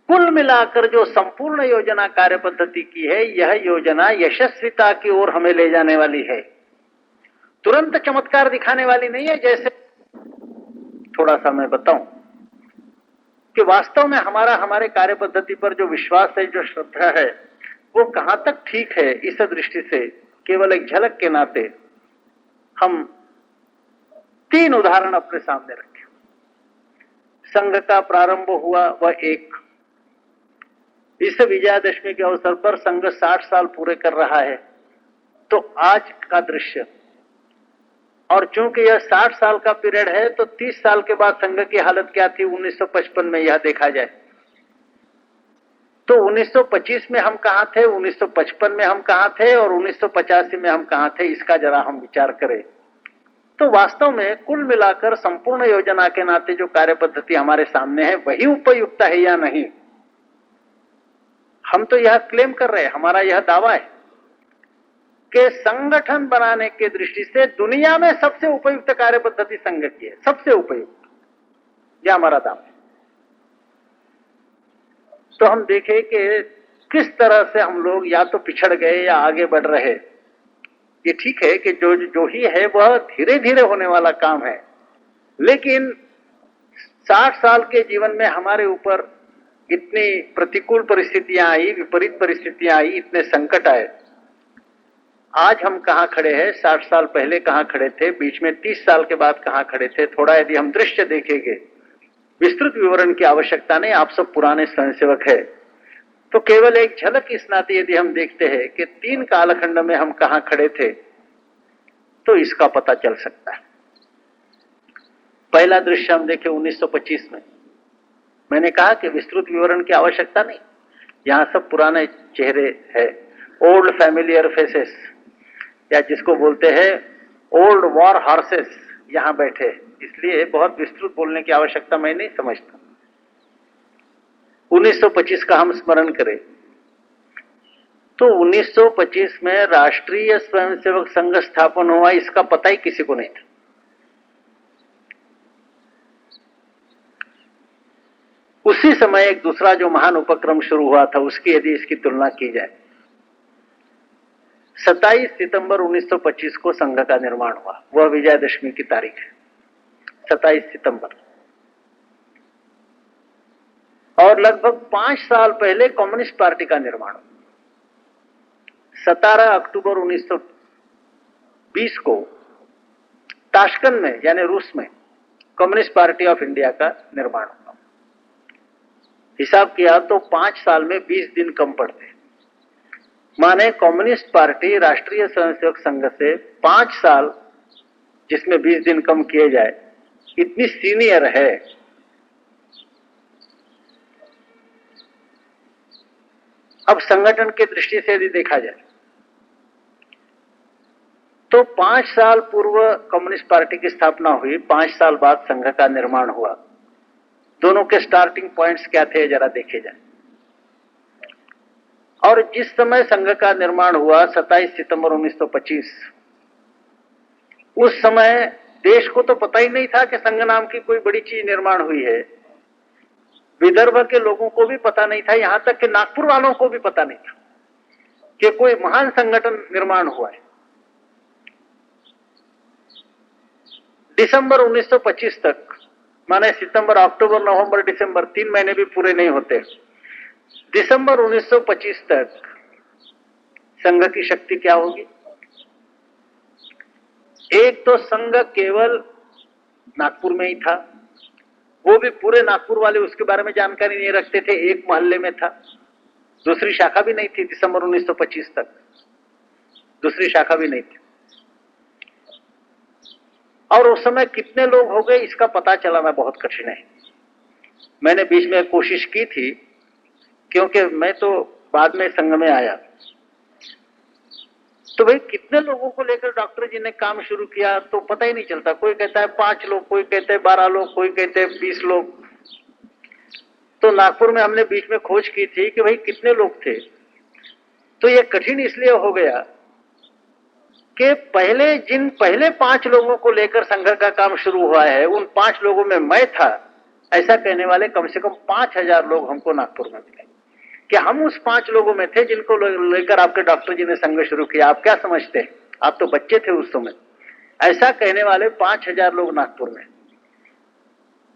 कुल मिलाकर जो संपूर्ण योजना कार्य पद्धति की है, यह योजना यशस्विता की ओर हमें ले जाने वाली है। तुरंत चमत्कार दिखाने वाली नहीं है। जैसे थोड़ा सा मैं बताऊं, कि वास्तव में हमारा हमारे कार्य पद्धति पर जो विश्वास है, जो श्रद्धा है, वो कहां तक ठीक है। इस दृष्टि से केवल एक झलक के नाते हम 3 उदाहरण अपने सामने रखें। संघ का प्रारंभ हुआ वह एक, इस विजयादशमी के अवसर पर संघ 60 साल पूरे कर रहा है। तो आज का दृश्य, और चूंकि यह 60 साल का पीरियड है तो 30 साल के बाद संघ की हालत क्या थी 1955 में, यह देखा जाए तो 1925 में हम कहां थे, 1955 में हम कहां थे और 1985 में हम कहां थे, इसका जरा हम विचार करें। तो वास्तव में कुल मिलाकर संपूर्ण योजना के नाते जो कार्य पद्धति हमारे सामने है वही उपयुक्त है या नहीं, हम तो यह क्लेम कर रहे हैं, हमारा यह दावा है कि संगठन बनाने की दृष्टि से दुनिया में सबसे उपयुक्त कार्य पद्धति संघ की है, सबसे उपयुक्त, यह हमारा दावा है। तो हम देखें कि किस तरह से हम लोग या तो पिछड़ गए या आगे बढ़ रहे। ये ठीक है कि जो ही है वह धीरे धीरे होने वाला काम है, लेकिन 60 साल के जीवन में हमारे ऊपर इतनी प्रतिकूल परिस्थितियां आई, विपरीत परिस्थितियां आई, इतने संकट आए। आज हम कहां खड़े हैं, 60 साल पहले कहां खड़े थे, बीच में 30 साल के बाद कहां खड़े थे, थोड़ा यदि हम दृश्य देखेंगे, विस्तृत विवरण की आवश्यकता नहीं, आप सब पुराने स्वयंसेवक है, तो केवल एक झलक इस नाते यदि हम देखते हैं कि 3 कालखंड में हम कहां खड़े थे तो इसका पता चल सकता है। पहला दृश्य हम देखें 1925 में। मैंने कहा कि विस्तृत विवरण की आवश्यकता नहीं, यहां सब पुराने चेहरे हैं, ओल्ड फैमिलियर फेसेस, या जिसको बोलते हैं ओल्ड वॉर हॉर्सेस यहां बैठे, इसलिए बहुत विस्तृत बोलने की आवश्यकता मैं नहीं समझता। 1925 का हम स्मरण करें तो 1925 में राष्ट्रीय स्वयंसेवक संघ स्थापन हुआ, इसका पता ही किसी को नहीं था। उसी समय एक दूसरा जो महान उपक्रम शुरू हुआ था, उसकी यदि इसकी तुलना की जाए, 27 सितंबर 1925 को संघ का निर्माण हुआ, वह विजयादशमी की तारीख है, 27 सितंबर। और लगभग 5 साल पहले कम्युनिस्ट पार्टी का निर्माण हुआ, 17 अक्टूबर 1920 को ताशकंद में यानी रूस में कम्युनिस्ट पार्टी ऑफ इंडिया का निर्माण हुआ। हिसाब किया तो 5 साल में 20 दिन कम पड़ते, माने कम्युनिस्ट पार्टी राष्ट्रीय स्वयंसेवक संघ से 5 साल जिसमें 20 दिन कम किए जाए, इतनी सीनियर है। अब संगठन की दृष्टि से यदि देखा जाए तो 5 साल पूर्व कम्युनिस्ट पार्टी की स्थापना हुई, 5 साल बाद संघ का निर्माण हुआ। दोनों के स्टार्टिंग पॉइंट्स क्या थे जरा देखे जाए। और जिस समय संघ का निर्माण हुआ 27 सितंबर 1925, उस समय देश को तो पता ही नहीं था कि संघ नाम की कोई बड़ी चीज निर्माण हुई है। विदर्भ के लोगों को भी पता नहीं था, यहां तक कि नागपुर वालों को भी पता नहीं था कि कोई महान संगठन निर्माण हुआ है। दिसंबर 1925 तक, माने सितंबर, अक्टूबर, नवंबर, दिसंबर, 3 महीने भी पूरे नहीं होते, दिसंबर 1925 तक संघ की शक्ति क्या होगी। एक तो संघ केवल नागपुर में ही था, वो भी पूरे नागपुर वाले उसके बारे में जानकारी नहीं रखते थे, एक मोहल्ले में था, दूसरी शाखा भी नहीं थी। दिसंबर 1925 तक दूसरी शाखा भी नहीं थी। और उस समय कितने लोग हो गए इसका पता चलाना बहुत कठिन है। मैंने बीच में कोशिश की थी, क्योंकि मैं तो बाद में संघ में आया, तो भाई कितने लोगों को लेकर डॉक्टर जी ने काम शुरू किया तो पता ही नहीं चलता। कोई कहता है 5 लोग, कोई कहते हैं 12 लोग, कोई कहते हैं 20 लोग। तो नागपुर में हमने बीच में खोज की थी कि भाई कितने लोग थे। तो ये कठिन इसलिए हो गया कि पहले 5 लोगों को लेकर संघ का काम शुरू हुआ है, उन 5 लोगों में मैं था, ऐसा कहने वाले कम से कम 5000 लोग हमको नागपुर में मिले कि हम उस 5 लोगों में थे जिनको लेकर आपके डॉक्टर जी ने संघ शुरू किया। आप क्या समझते हैं, आप तो बच्चे थे उस समय। ऐसा कहने वाले 5000 लोग नागपुर में।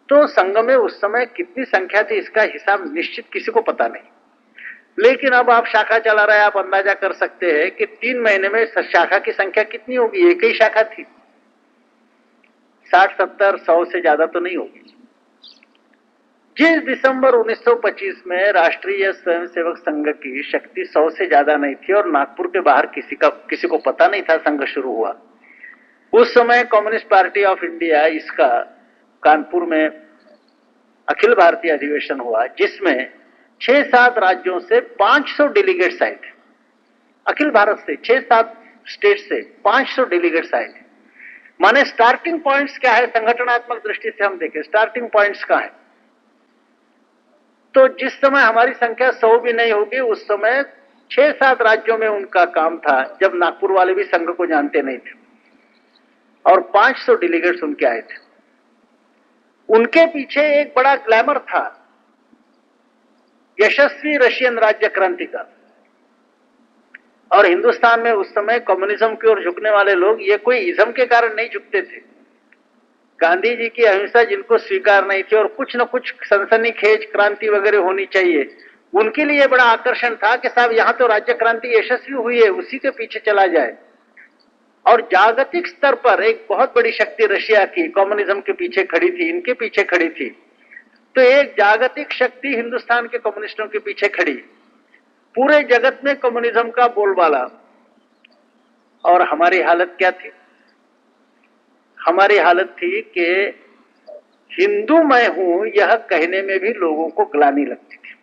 तो संघ में उस समय कितनी संख्या थी इसका हिसाब निश्चित किसी को पता नहीं, लेकिन अब आप शाखा चला रहे हैं, आप अंदाजा कर सकते हैं कि 3 महीने में शाखा की संख्या कितनी होगी। एक ही शाखा थी, 60, 70, 100 से ज्यादा तो नहीं होगी। जिस दिसंबर 1925 में राष्ट्रीय स्वयंसेवक संघ की शक्ति 100 से ज्यादा नहीं थी और नागपुर के बाहर किसी को पता नहीं था संघ शुरू हुआ, उस समय कम्युनिस्ट पार्टी ऑफ इंडिया इसका कानपुर में अखिल भारतीय अधिवेशन हुआ, जिसमें 6-7 राज्यों से 500 डेलीगेट्स आए थे। अखिल भारत से 6-7 स्टेट से 500 डेलीगेट्स आए थे। माने स्टार्टिंग पॉइंट्स क्या है, संगठनात्मक दृष्टि से हम देखें स्टार्टिंग पॉइंट्स क्या है, तो जिस समय हमारी संख्या 100 भी नहीं होगी, उस समय 6-7 राज्यों में उनका काम था, जब नागपुर वाले भी संघ को जानते नहीं थे, और 500 डेलीगेट्स उनके आए थे। उनके पीछे एक बड़ा ग्लैमर था, यशस्वी रशियन राज्य क्रांति का। और हिंदुस्तान में उस समय कम्युनिज्म की ओर झुकने वाले लोग ये कोई इज्म के कारण नहीं झुकते थे। गांधी जी की अहिंसा जिनको स्वीकार नहीं थी और कुछ न कुछ सनसनीखेज क्रांति वगैरह होनी चाहिए, उनके लिए बड़ा आकर्षण था कि साहब यहां तो राज्य क्रांति यशस्वी हुई है, उसी के पीछे चला जाए। और जागतिक स्तर पर एक बहुत बड़ी शक्ति रशिया की कम्युनिज्म के पीछे खड़ी थी, इनके पीछे खड़ी थी, तो एक जागतिक शक्ति हिंदुस्तान के कम्युनिस्टों के पीछे खड़ी, पूरे जगत में कम्युनिज्म का बोलबाला। और हमारी हालत क्या थी? हमारी हालत थी कि हिंदू मैं हूं यह कहने में भी लोगों को ग्लानि लगती थी।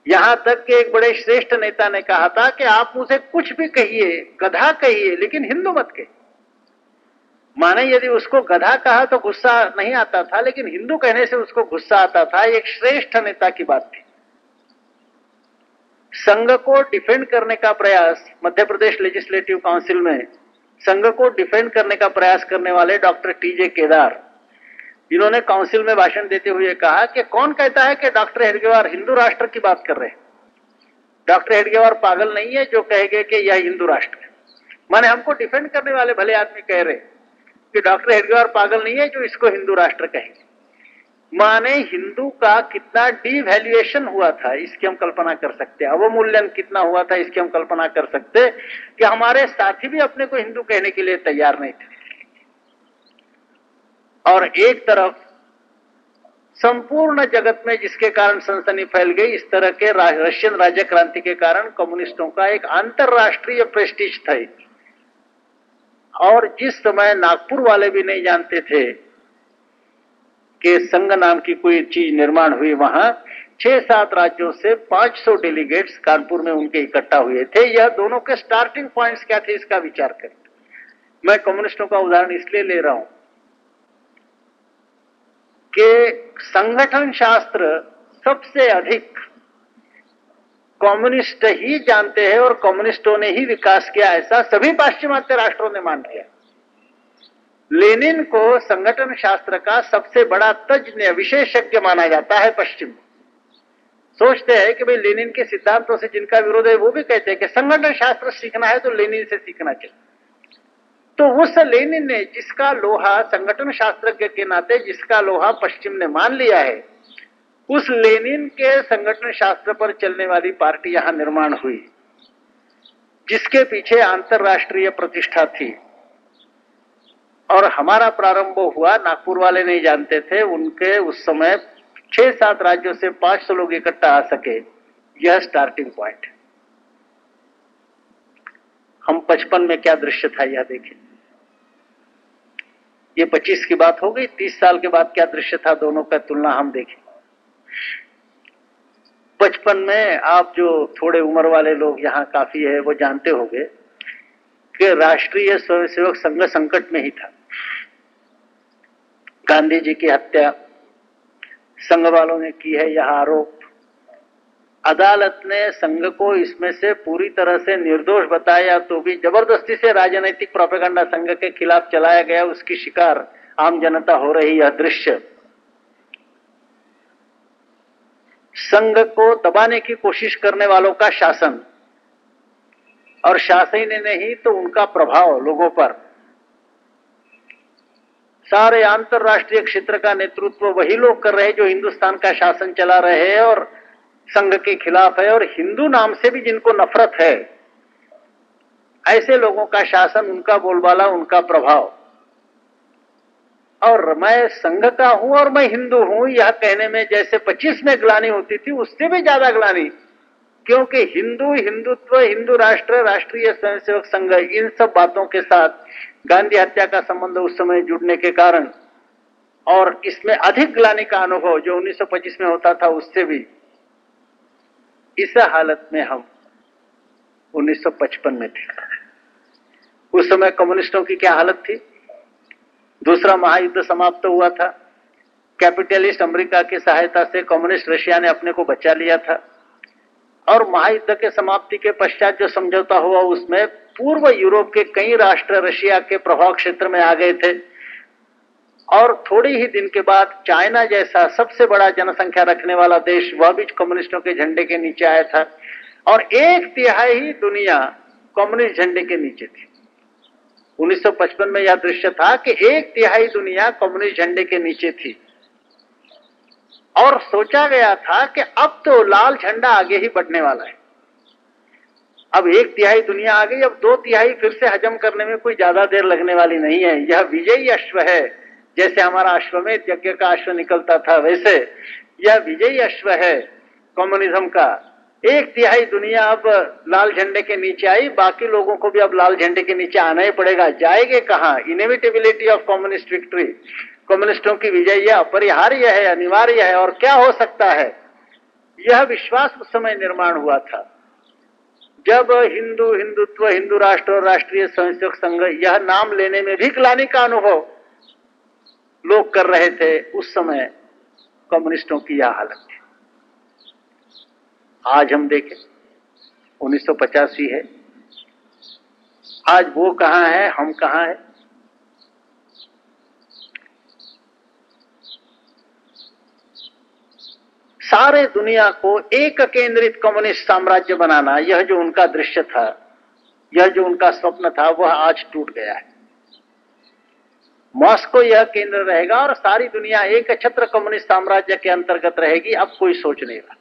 यहां तक कि एक बड़े श्रेष्ठ नेता ने कहा था कि आप मुझे कुछ भी कहिए, गधा कहिए, लेकिन हिंदू मत कहिए। माने यदि उसको गधा कहा तो गुस्सा नहीं आता था, लेकिन हिंदू कहने से उसको गुस्सा आता था। एक श्रेष्ठ नेता की बात थी। संघ को डिफेंड करने का प्रयास मध्य प्रदेश लेजिस्लेटिव काउंसिल में संघ को डिफेंड करने का प्रयास करने वाले डॉक्टर टीजे केदार, इन्होंने काउंसिल में भाषण देते हुए कहा कि कौन कहता है कि डॉक्टर हेडगेवार हिंदू राष्ट्र की बात कर रहे हैं। डॉक्टर हेडगेवार पागल नहीं है जो कहेंगे कि यह हिंदू राष्ट्र है। माने हमको डिफेंड करने वाले भले आदमी कह रहे कि डॉक्टर हेडगेवार पागल नहीं है जो इसको हिंदू राष्ट्र कहेंगे। माने हिंदू का कितना डिवैल्यूएशन हुआ था इसकी हम कल्पना कर सकते हैं, अवमूल्यन कितना हुआ था इसकी हम कल्पना कर सकते हैं कि हमारे साथी भी अपने को हिंदू कहने के लिए तैयार नहीं थे। और एक तरफ संपूर्ण जगत में जिसके कारण सनसनी फैल गई, इस तरह के रशियन राज्य क्रांति के कारण कम्युनिस्टों का एक अंतरराष्ट्रीय प्रेस्टीज था। और जिस समय नागपुर वाले भी नहीं जानते थे कि संघ नाम की कोई चीज निर्माण हुई, वहां 6-7 राज्यों से 500 डेलीगेट्स कानपुर में उनके इकट्ठा हुए थे। यह दोनों के स्टार्टिंग पॉइंट्स क्या थे इसका विचार करें। मैं कम्युनिस्टों का उदाहरण इसलिए ले रहा हूं कि संगठन शास्त्र सबसे अधिक कम्युनिस्ट ही जानते हैं और कम्युनिस्टों ने ही विकास किया, ऐसा सभी पाश्चिमात्य राष्ट्रों ने मान लिया। लेनिन को संगठन शास्त्र का सबसे बड़ा तज्ञ विशेषज्ञ माना जाता है। पश्चिम सोचते हैं कि भाई लेनिन के सिद्धांतों से जिनका विरोध है वो भी कहते हैं कि संगठन शास्त्र सीखना है तो लेनिन से सीखना चाहिए। तो उस लेनिन ने जिसका लोहा संगठन शास्त्रज्ञ के नाते जिसका लोहा पश्चिम ने मान लिया है, उस लेनिन के संगठन शास्त्र पर चलने वाली पार्टी यहां निर्माण हुई, जिसके पीछे अंतरराष्ट्रीय प्रतिष्ठा थी। और हमारा प्रारंभ हुआ, नागपुर वाले नहीं जानते थे, उनके उस समय 6-7 राज्यों से 500 लोग इकट्ठा आ सके, यह स्टार्टिंग पॉइंट। हम 55 में क्या दृश्य था यह देखें। ये 25 की बात हो गई, 30 साल के बाद क्या दृश्य था, दोनों का तुलना हम देखें। 55 में आप जो थोड़े उम्र वाले लोग यहाँ काफी है वो जानते होंगे कि राष्ट्रीय स्वयंसेवक संघ संकट में ही था। गांधी जी की हत्या संघ वालों ने की है, यह आरोप। अदालत ने संघ को इसमें से पूरी तरह से निर्दोष बताया, तो भी जबरदस्ती से राजनीतिक प्रोपेगेंडा संघ के खिलाफ चलाया गया, उसकी शिकार आम जनता हो रही। यह दृश्य संघ को दबाने की कोशिश करने वालों का शासन, और शासन ने नहीं तो उनका प्रभाव लोगों पर। सारे अंतरराष्ट्रीय क्षेत्र का नेतृत्व वही लोग कर रहे हैं जो हिंदुस्तान का शासन चला रहे हैं और संघ के खिलाफ है, और हिंदू नाम से भी जिनको नफरत है, ऐसे लोगों का शासन, उनका बोलबाला, उनका प्रभाव। और मैं संघ का हूं और मैं हिंदू हूं, यह कहने में जैसे 25 में ग्लानि होती थी, उससे भी ज्यादा ग्लानि, क्योंकि हिंदू, हिंदुत्व, हिंदू राष्ट्र, राष्ट्रीय स्वयंसेवक संघ, इन सब बातों के साथ गांधी हत्या का संबंध उस समय जुड़ने के कारण और इसमें अधिक ग्लानि का अनुभव जो 1925 में होता था, उससे भी इस हालत में हम 1955 में थे। उस समय कम्युनिस्टों की क्या हालत थी? दूसरा महायुद्ध समाप्त हुआ था। कैपिटलिस्ट अमेरिका की सहायता से कम्युनिस्ट रशिया ने अपने को बचा लिया था, और महायुद्ध के समाप्ति के पश्चात जो समझौता हुआ उसमें पूर्व यूरोप के कई राष्ट्र रशिया के प्रभाव क्षेत्र में आ गए थे, और थोड़े ही दिन के बाद चाइना जैसा सबसे बड़ा जनसंख्या रखने वाला देश वह भी कम्युनिस्टों के झंडे के नीचे आया था, और 1/3 दुनिया कम्युनिस्ट झंडे के नीचे थी। 1955 में यह दृश्य था कि 1/3 दुनिया कम्युनिस्ट झंडे के नीचे थी, और सोचा गया था कि अब तो लाल झंडा आगे ही बढ़ने वाला है। अब 1/3 दुनिया आ गई, अब 2/3 फिर से हजम करने में कोई ज्यादा देर लगने वाली नहीं है। यह विजयी अश्व है, जैसे हमारा अश्वमेध यज्ञ का अश्व निकलता था, वैसे यह विजयी अश्व है कम्युनिज्म का। 1/3 दुनिया अब लाल झंडे के नीचे आई, बाकी लोगों को भी अब लाल झंडे के नीचे आना ही पड़ेगा। जाएंगे कहां? इनएविटेबिलिटी ऑफ कम्युनिस्ट विक्ट्री, कम्युनिस्टों की विजय यह अपरिहार्य है, अनिवार्य है, और क्या हो सकता है, यह विश्वास उस समय निर्माण हुआ था जब हिंदू, हिंदुत्व, हिंदू राष्ट्र और राष्ट्रीय स्वयंसेवक संघ यह नाम लेने में भी ग्लानि का अनुभव लोग कर रहे थे। उस समय कम्युनिस्टों की यह हालत थी। आज हम देखें 1985 है, आज वो कहां है, हम कहां है? सारे दुनिया को एक केंद्रित कम्युनिस्ट साम्राज्य बनाना, यह जो उनका दृश्य था, यह जो उनका स्वप्न था, वह आज टूट गया है। मॉस्को यह केंद्र रहेगा और सारी दुनिया एक छत्र कम्युनिस्ट साम्राज्य के अंतर्गत रहेगी। अब कोई सोच नहीं रहा।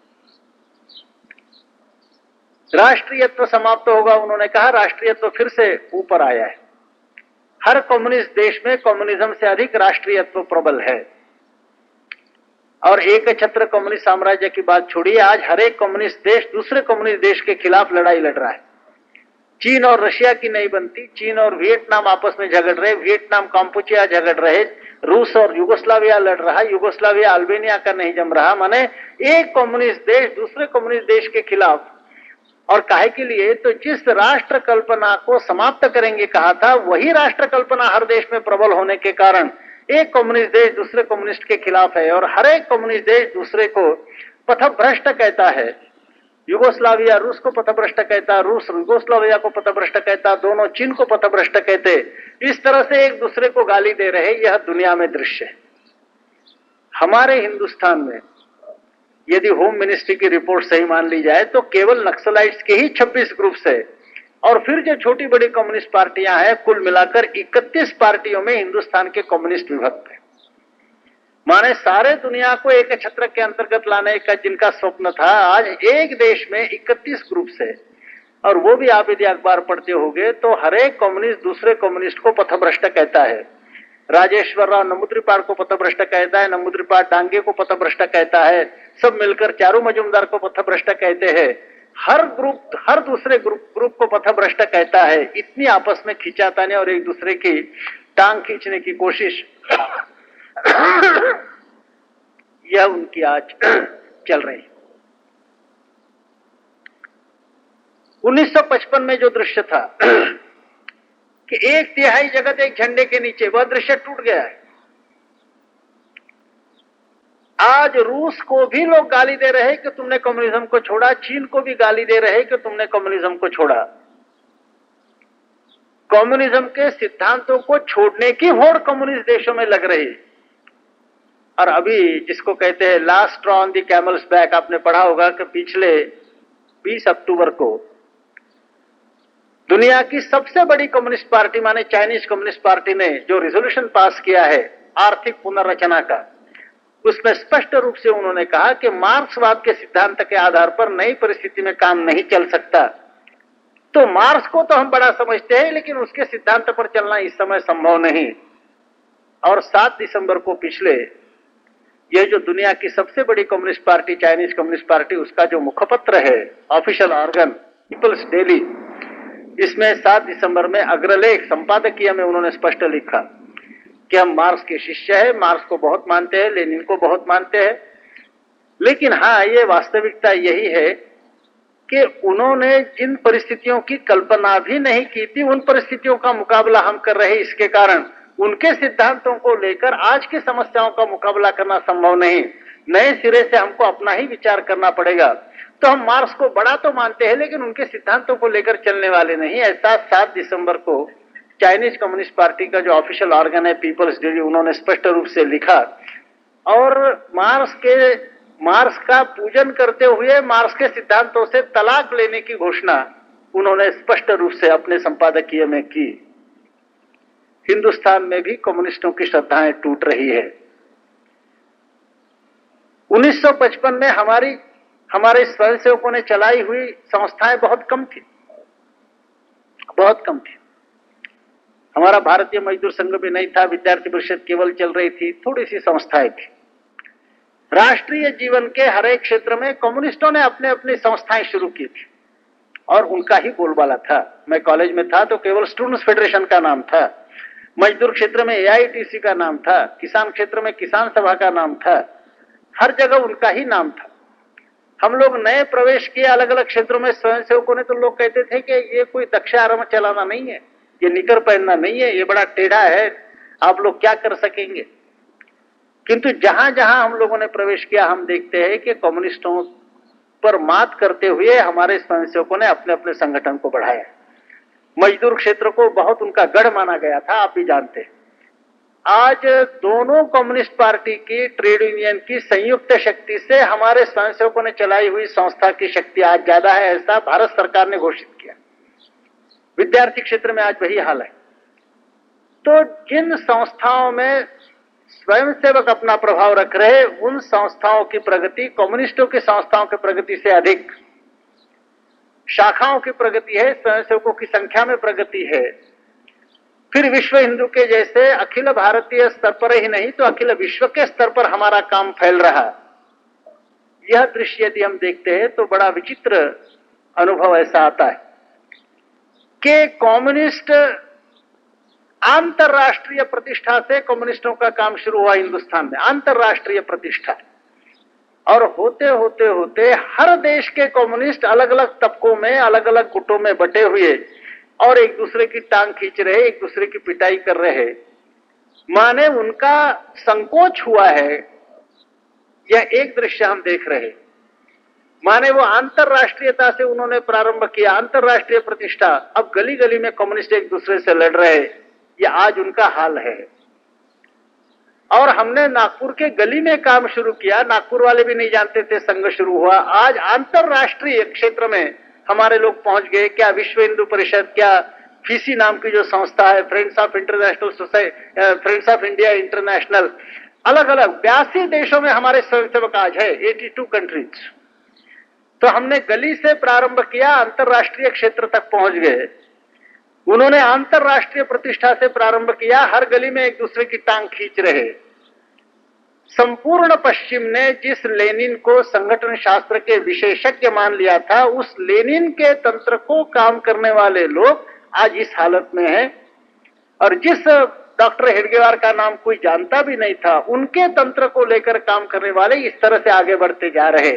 राष्ट्रीयत्व समाप्त होगा, उन्होंने कहा। राष्ट्रीयत्व फिर से ऊपर आया है। हर कम्युनिस्ट देश में कम्युनिज्म से अधिक राष्ट्रीयत्व प्रबल है, और एक छत्र कम्युनिस्ट साम्राज्य की बात छोड़िए, आज हर एक कम्युनिस्ट देश दूसरे कम्युनिस्ट देश के खिलाफ लड़ाई लड़ रहा है। चीन और रशिया की नहीं बनती, चीन और वियतनाम आपस में झगड़ रहे, वियतनाम काम्पुचिया झगड़ रहे, रूस और युगोस्लाविया लड़ रहा है, युगोस्लाविया अल्बेनिया का नहीं जम रहा। माने एक कम्युनिस्ट देश दूसरे कम्युनिस्ट देश के खिलाफ। और काहे के लिए? तो जिस राष्ट्र कल्पना को समाप्त करेंगे कहा था, वही राष्ट्र कल्पना हर देश में प्रबल होने के कारण एक कम्युनिस्ट देश दूसरे कम्युनिस्ट के खिलाफ है, और हर एक कम्युनिस्ट देश दूसरे को पथभ्रष्ट कहता है। युगोस्लाविया रूस को पथभ्रष्ट कहता, रूस युगोस्लाविया को पथभ्रष्ट कहता, दोनों चीन को पथभ्रष्ट कहते। इस तरह से एक दूसरे को गाली दे रहे। यह दुनिया में दृश्य है। हमारे हिंदुस्तान में यदि होम मिनिस्ट्री की रिपोर्ट सही मान ली जाए तो केवल नक्सलाइट्स के ही 26 ग्रुप है, और फिर जो छोटी बड़ी कम्युनिस्ट पार्टियां हैं, कुल मिलाकर 31 पार्टियों में हिंदुस्तान के कम्युनिस्ट विभक्त है। माने सारे दुनिया को एक छत्र के अंतर्गत लाने का जिनका स्वप्न था, आज एक देश में 31 ग्रुप है। और वो भी आप यदि अखबार पढ़ते होंगे तो हर एक कम्युनिस्ट दूसरे कम्युनिस्ट को पथभ्रष्ट कहता है। राजेश्वर राव नंबूद्रिपाड़ को पथभ्रष्ट कहता है, नंबूद्रिपाड़ डांगे को पथभ्रष्ट कहता है, सब मिलकर चारू मजूमदार को पथभ्रष्ट कहते हैं। हर ग्रुप हर दूसरे ग्रुप को पथभ्रष्ट कहता है। इतनी आपस में खींचातानी और एक दूसरे की टांग खींचने की कोशिश यह उनकी आज चल रही है। 1955 में जो दृश्य था कि 1/3 जगत एक झंडे के नीचे, वह दृश्य टूट गया है। आज रूस को भी लोग गाली दे रहे कि तुमने कम्युनिज्म को छोड़ा, चीन को भी गाली दे रहे कि तुमने कम्युनिज्म को छोड़ा। कम्युनिज्म के सिद्धांतों को छोड़ने की होड़ कम्युनिस्ट देशों में लग रही। और अभी जिसको कहते हैं last straw on the camel's back, आपने पढ़ा होगा कि पिछले 20 अक्टूबर को दुनिया की सबसे बड़ी कम्युनिस्ट पार्टी माने चाइनीज कम्युनिस्ट पार्टी ने जो रिजोल्यूशन पास किया है आर्थिक पुनर्रचना का, उसमें स्पष्ट रूप से उन्होंने कहा कि मार्क्सवाद के सिद्धांत के आधार पर नई परिस्थिति में काम नहीं चल सकता। तो मार्क्स को तो हम बड़ा समझते हैं, लेकिन उसके सिद्धांत पर चलना इस समय संभव नहीं। और 7 दिसंबर को पिछले यह जो दुनिया की सबसे बड़ी communist party Chinese communist party, उसका जो मुखपत्र है ऑफिशियल ऑर्गन पीपल्स डेली, इसमें 7 दिसंबर में अग्रलेख संपादकीय में उन्होंने स्पष्ट लिखा कि हम मार्क्स के शिष्य हैं, मार्क्स को बहुत मानते हैं, लेनिन को बहुत मानते हैं, लेकिन हाँ ये वास्तविकता यही है कि उन्होंने जिन परिस्थितियों की कल्पना भी नहीं की थी उन परिस्थितियों का मुकाबला हम कर रहे हैं। इसके कारण उनके सिद्धांतों को लेकर आज की समस्याओं का मुकाबला करना संभव नहीं, नए सिरे से हमको अपना ही विचार करना पड़ेगा। तो हम मार्क्स को बड़ा तो मानते हैं, लेकिन उनके सिद्धांतों को लेकर चलने वाले नहीं। ऐसा 7 दिसंबर को चाइनीज कम्युनिस्ट पार्टी का जो ऑफिशियल ऑर्गन है पीपल्स डेली, उन्होंने स्पष्ट रूप से लिखा। और मार्क्स का पूजन करते हुए मार्क्स के सिद्धांतों से तलाक लेने की घोषणा उन्होंने स्पष्ट रूप से अपने संपादकीय में की। हिंदुस्तान में भी कम्युनिस्टों की श्रद्धाएं टूट रही है। 1955 में हमारे स्वयंसेवकों ने चलाई हुई संस्थाएं बहुत कम थी। हमारा भारतीय मजदूर संघ भी नहीं था, विद्यार्थी परिषद केवल चल रही थी, थोड़ी सी संस्थाएं थी। राष्ट्रीय जीवन के हर एक क्षेत्र में कम्युनिस्टों ने अपने अपनी संस्थाएं शुरू की थी और उनका ही बोलबाला था। मैं कॉलेज में था तो केवल स्टूडेंट्स फेडरेशन का नाम था, मजदूर क्षेत्र में एआईटीसी का नाम था, किसान क्षेत्र में किसान सभा का नाम था, हर जगह उनका ही नाम था। हम लोग नए प्रवेश किए अलग अलग क्षेत्रों में स्वयंसेवकों ने, तो लोग कहते थे कि ये कोई दक्षाराम चलाना नहीं है, ये निकर पहनना नहीं है, ये बड़ा टेढ़ा है, आप लोग क्या कर सकेंगे। किंतु जहां जहां हम लोगों ने प्रवेश किया हम देखते हैं कि कम्युनिस्टों पर मात करते हुए हमारे स्वयंसेवकों ने अपने अपने संगठन को बढ़ाया। मजदूर क्षेत्र को बहुत उनका गढ़ माना गया था, आप भी जानते हैं। आज दोनों कम्युनिस्ट पार्टी की ट्रेड यूनियन की संयुक्त शक्ति से हमारे स्वयंसेवकों ने चलाई हुई संस्था की शक्ति आज ज्यादा है, ऐसा भारत सरकार ने घोषित किया। विद्यार्थी क्षेत्र में आज वही हाल है। तो जिन संस्थाओं में स्वयंसेवक अपना प्रभाव रख रहे, उन संस्थाओं की प्रगति कम्युनिस्टों की संस्थाओं की प्रगति से अधिक, शाखाओं की प्रगति है, स्वयंसेवकों की संख्या में प्रगति है। फिर विश्व हिंदू के जैसे अखिल भारतीय स्तर पर ही नहीं तो अखिल विश्व के स्तर पर हमारा काम फैल रहा। यह दृश्य यदि हम देखते हैं तो बड़ा विचित्र अनुभव ऐसा आता है कि कम्युनिस्ट अंतरराष्ट्रीय प्रतिष्ठा से कम्युनिस्टों का काम शुरू हुआ हिंदुस्तान में, अंतरराष्ट्रीय प्रतिष्ठा। और होते होते होते हर देश के कम्युनिस्ट अलग अलग तबकों में अलग अलग गुटों में बटे हुए और एक दूसरे की टांग खींच रहे, एक दूसरे की पिटाई कर रहे, माने उनका संकोच हुआ है। यह एक दृश्य हम देख रहे, माने वो अंतरराष्ट्रीयता से उन्होंने प्रारंभ किया, अंतरराष्ट्रीय प्रतिष्ठा, अब गली गली में कम्युनिस्ट एक दूसरे से लड़ रहे, यह आज उनका हाल है। और हमने नागपुर के गली में काम शुरू किया, नागपुर वाले भी नहीं जानते थे संघ शुरू हुआ, आज अंतरराष्ट्रीय क्षेत्र में हमारे लोग पहुंच गए। क्या विश्व हिंदू परिषद, क्या फीसी नाम की जो संस्था है, friends of international society, friends of India international, अलग अलग 82 देशों में हमारे स्वयंसेवक आज है, 82 कंट्रीज। तो हमने गली से प्रारंभ किया, अंतरराष्ट्रीय क्षेत्र तक पहुंच गए। उन्होंने अंतरराष्ट्रीय प्रतिष्ठा से प्रारंभ किया, हर गली में एक दूसरे की टांग खींच रहे। संपूर्ण पश्चिम ने जिस लेनिन को संगठन शास्त्र के विशेषज्ञ मान लिया था, उस लेनिन के तंत्र को काम करने वाले लोग आज इस हालत में हैं। और जिस डॉक्टर हेडगेवार का नाम कोई जानता भी नहीं था, उनके तंत्र को लेकर काम करने वाले इस तरह से आगे बढ़ते जा रहे।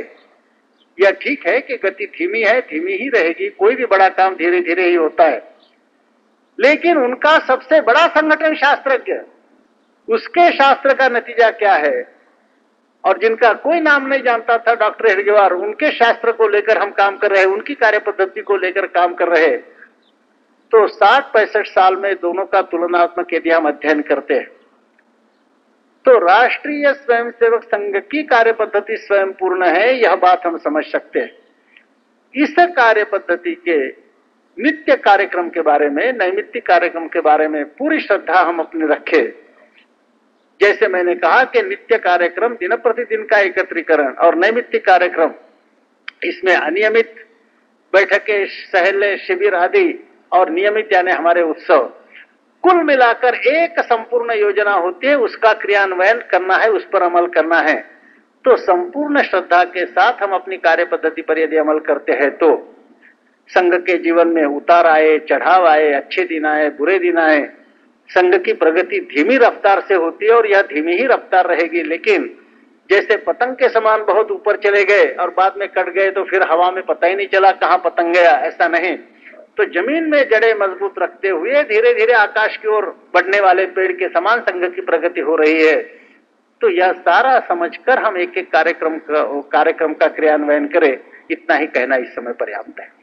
यह ठीक है कि गति धीमी है, धीमी ही रहेगी, कोई भी बड़ा काम धीरे धीरे ही होता है, लेकिन उनका सबसे बड़ा संगठन शास्त्रज्ञ, उसके शास्त्र का नतीजा क्या है। और जिनका कोई नाम नहीं जानता था, डॉक्टर हेडगेवार, उनके शास्त्र को लेकर हम काम कर रहे, उनकी कार्य पद्धति को लेकर काम कर रहे। तो 60-65 साल में दोनों का तुलनात्मक यदि हम अध्ययन करते हैं तो राष्ट्रीय स्वयंसेवक संघ की कार्य पद्धति स्वयं पूर्ण है, यह बात हम समझ सकते हैं। इस कार्य पद्धति के नित्य कार्यक्रम के बारे में, नैमित्तिक कार्यक्रम के बारे में पूरी श्रद्धा हम अपनी रखें। जैसे मैंने कहा कि नित्य कार्यक्रम दिन प्रतिदिन का एकत्रीकरण और नैमित्तिक कार्यक्रम, इसमें अनियमित बैठकें, सहले, शिविर आदि और नियमित यानी हमारे उत्सव, कुल मिलाकर एक संपूर्ण योजना होती है, उसका क्रियान्वयन करना है, उस पर अमल करना है। तो संपूर्ण श्रद्धा के साथ हम अपनी कार्य पद्धति पर यदि अमल करते हैं तो संघ के जीवन में उतार आए, चढ़ाव आए, अच्छे दिन आए, बुरे दिन आए, संघ की प्रगति धीमी रफ्तार से होती है और यह धीमी ही रफ्तार रहेगी। लेकिन जैसे पतंग के समान बहुत ऊपर चले गए और बाद में कट गए तो फिर हवा में पता ही नहीं चला कहां पतंग गया, ऐसा नहीं। तो जमीन में जड़ें मजबूत रखते हुए धीरे धीरे आकाश की ओर बढ़ने वाले पेड़ के समान संघ की प्रगति हो रही है। तो यह सारा समझकर हम एक एक कार्यक्रम का क्रियान्वयन करें, इतना ही कहना इस समय पर्याप्त है।